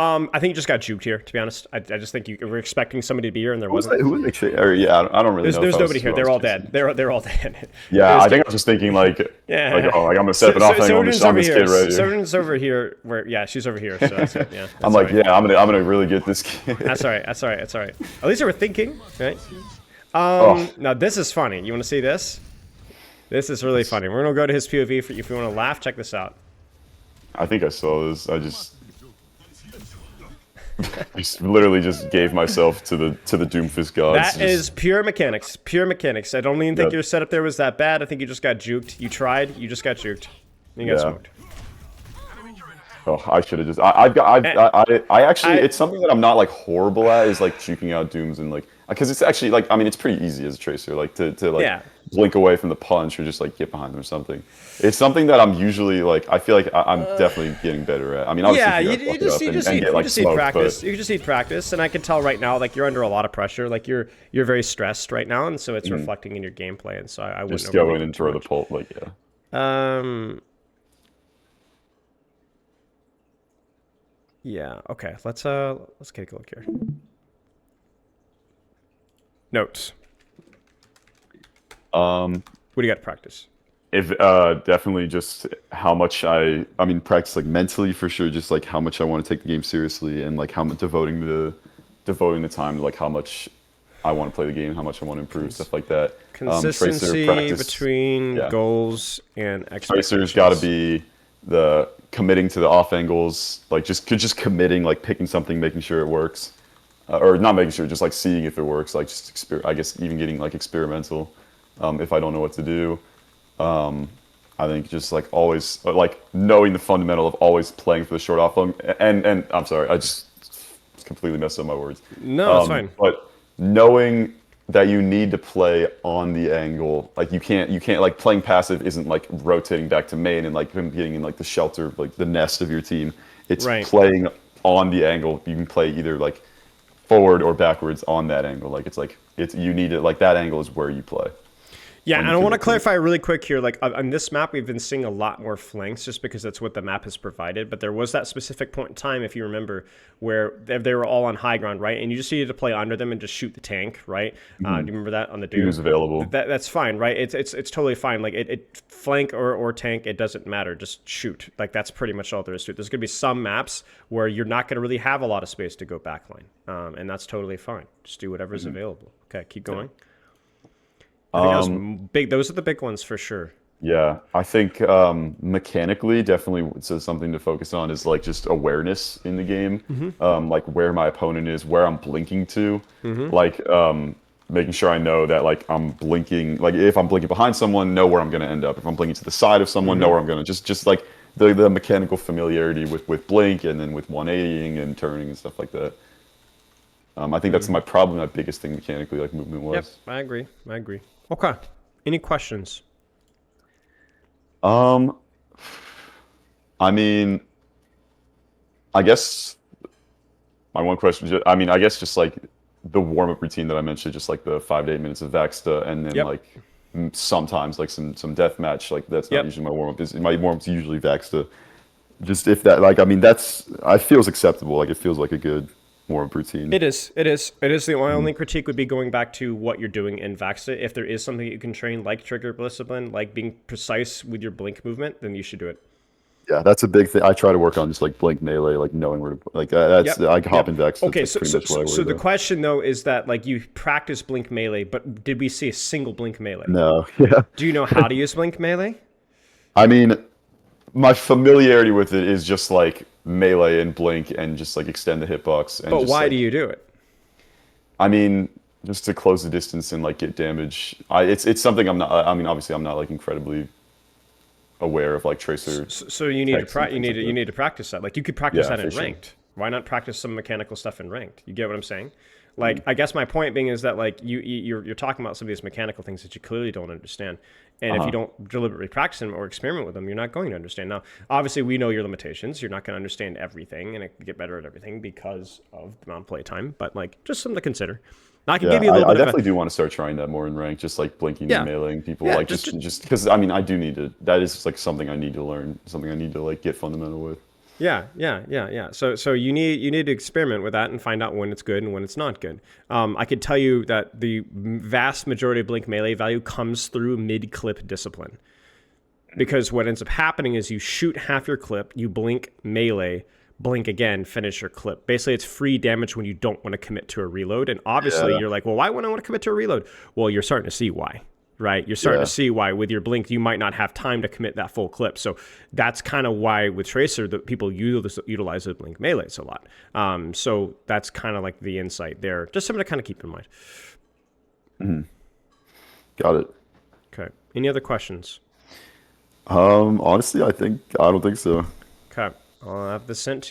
I think you just got juked here, to be honest. I just think you were expecting somebody to be here and there wasn't. Who was actually? Yeah, I don't really know. There's nobody here. They're all dead. They're all dead. Yeah, I think I was just thinking like, I'm gonna set it off on this kid right here. Someone's over here. She's over here. So that's it. Yeah. I'm like, right. I'm gonna really get this kid. That's all right. At least they were thinking, right? Now this is funny. You want to see this? This is really funny. We're gonna go to his POV for if you want to laugh. Check this out. I think I saw this. I just literally just gave myself to the Doomfist gods. That is pure mechanics. Pure mechanics. I don't even think your setup there was that bad. I think you just got juked. You tried. You just got juked. You got smoked. Oh, I should have just. I actually. It's something that I'm not like horrible at. Is like juking out Dooms and like because it's actually like I mean it's pretty easy as a tracer like to like blink away from the punch or just like get behind them or something. It's something that I'm usually like I feel like I'm definitely getting better at. I mean obviously you just need practice. You just need practice, and I can tell right now like you're under a lot of pressure. Like you're very stressed right now, and so it's reflecting in your gameplay. And so I wouldn't just go in and throw the pulp like Yeah, okay. Let's take a look here. Notes. What do you got to practice? If definitely just how much I mean practice like mentally for sure, just like how much I want to take the game seriously and like how much devoting the time to like how much I want to play the game, how much I want to improve, stuff like that. Consistency between yeah. goals and expectations. Tracer's got to be the committing to the off angles, like just committing, like picking something, making sure it works, or not making sure, just like seeing if it works, like just I guess even getting like experimental, if I don't know what to do. I think just like always like knowing the fundamental of always playing for the short off lung, and I'm sorry, I just completely messed up my words. No, that's fine. But knowing that you need to play on the angle, like you can't like playing passive isn't like rotating back to main and like being in like the shelter, like the nest of your team. It's Right. playing on the angle. You can play either like forward or backwards on that angle. Like it's you need it, like that angle is where you play. Yeah, when and you I want to commit to it. clarify really quick here. Like on this map, we've been seeing a lot more flanks just because that's what the map has provided. But there was that specific point in time, if you remember, where they were all on high ground, right? And you just needed to play under them and just shoot the tank, right? Do you remember that on the Doom? Who's available? That's fine, right? It's totally fine. Like it flank or tank, it doesn't matter. Just shoot. Like that's pretty much all there is to it. There's gonna be some maps where you're not gonna really have a lot of space to go backline, and that's totally fine. Just do whatever's available. Okay, keep going. I think that was big. Those are the big ones for sure. Yeah, I think mechanically, definitely so something to focus on is like just awareness in the game, like where my opponent is, where I'm blinking to, like making sure I know that like I'm blinking, like if I'm blinking behind someone, know where I'm going to end up. If I'm blinking to the side of someone, know where I'm going to. Just like the mechanical familiarity with blink and then with 180ing and turning and stuff like that. I think that's probably my biggest thing mechanically, like movement wise. Yep, I agree. Okay. Any questions? I mean, I guess my one question, I mean, I guess just like the warm-up routine that I mentioned, just like the 5 to 8 minutes of Vaxta, and then Yep. like sometimes like some death match, like that's not Yep. usually my warm-up. My warm-up's usually Vaxta. Just if that, like, I mean, I feels acceptable. Like it feels like a good warm-up routine. It is. The only critique would be going back to what you're doing in Vaxta. If there is something you can train, like trigger discipline, like being precise with your blink movement, then you should do it. Yeah, that's a big thing. I try to work on just like blink melee, like knowing where to, like that's, Yep. I can hop in Vaxta. Okay, That's pretty much what I worry so the about. question though is that like you practice blink melee, but did we see a single blink melee? No, yeah. Do you know how to use blink melee? I mean, my familiarity with it is just like melee and blink and just like extend the hitbox. And But just, why like, do you do it? I mean, just to close the distance and like get damage. It's something I'm not. I mean, obviously, I'm not like incredibly aware of like Tracer. So you need to Text and things like you that. need to practice that. Like you could practice Yeah, that in for sure. ranked. Why not practice some mechanical stuff in ranked? You get what I'm saying? Like I guess my point being is that like you're talking about some of these mechanical things that you clearly don't understand. And if you don't deliberately practice them or experiment with them, you're not going to understand. Now, obviously, we know your limitations. You're not going to understand everything and get better at everything because of the amount of play time. But like, just something to consider. Now, I can Yeah, give you a little I bit of definitely do want to start trying that more in rank, just like blinking Yeah. and meleeing people, Yeah, like just- just because I mean I do need to. That is like something I need to learn, something I need to like get fundamental with. Yeah. So you need to experiment with that and find out when it's good and when it's not good. I could tell you that the vast majority of blink melee value comes through mid clip discipline, because what ends up happening is you shoot half your clip, you blink melee, blink again, finish your clip. Basically, it's free damage when you don't want to commit to a reload. And obviously, Yeah. you're like, well, why wouldn't I want to commit to a reload? Well, you're starting to see why. Right, you're starting Yeah. to see why with your blink you might not have time to commit that full clip. So that's kind of why with Tracer that people utilize the blink melees a lot. So that's kind of like the insight there. Just something to kind of keep in mind. Got it. Okay. Any other questions? Honestly, I don't think so. Okay. I'll have this sent to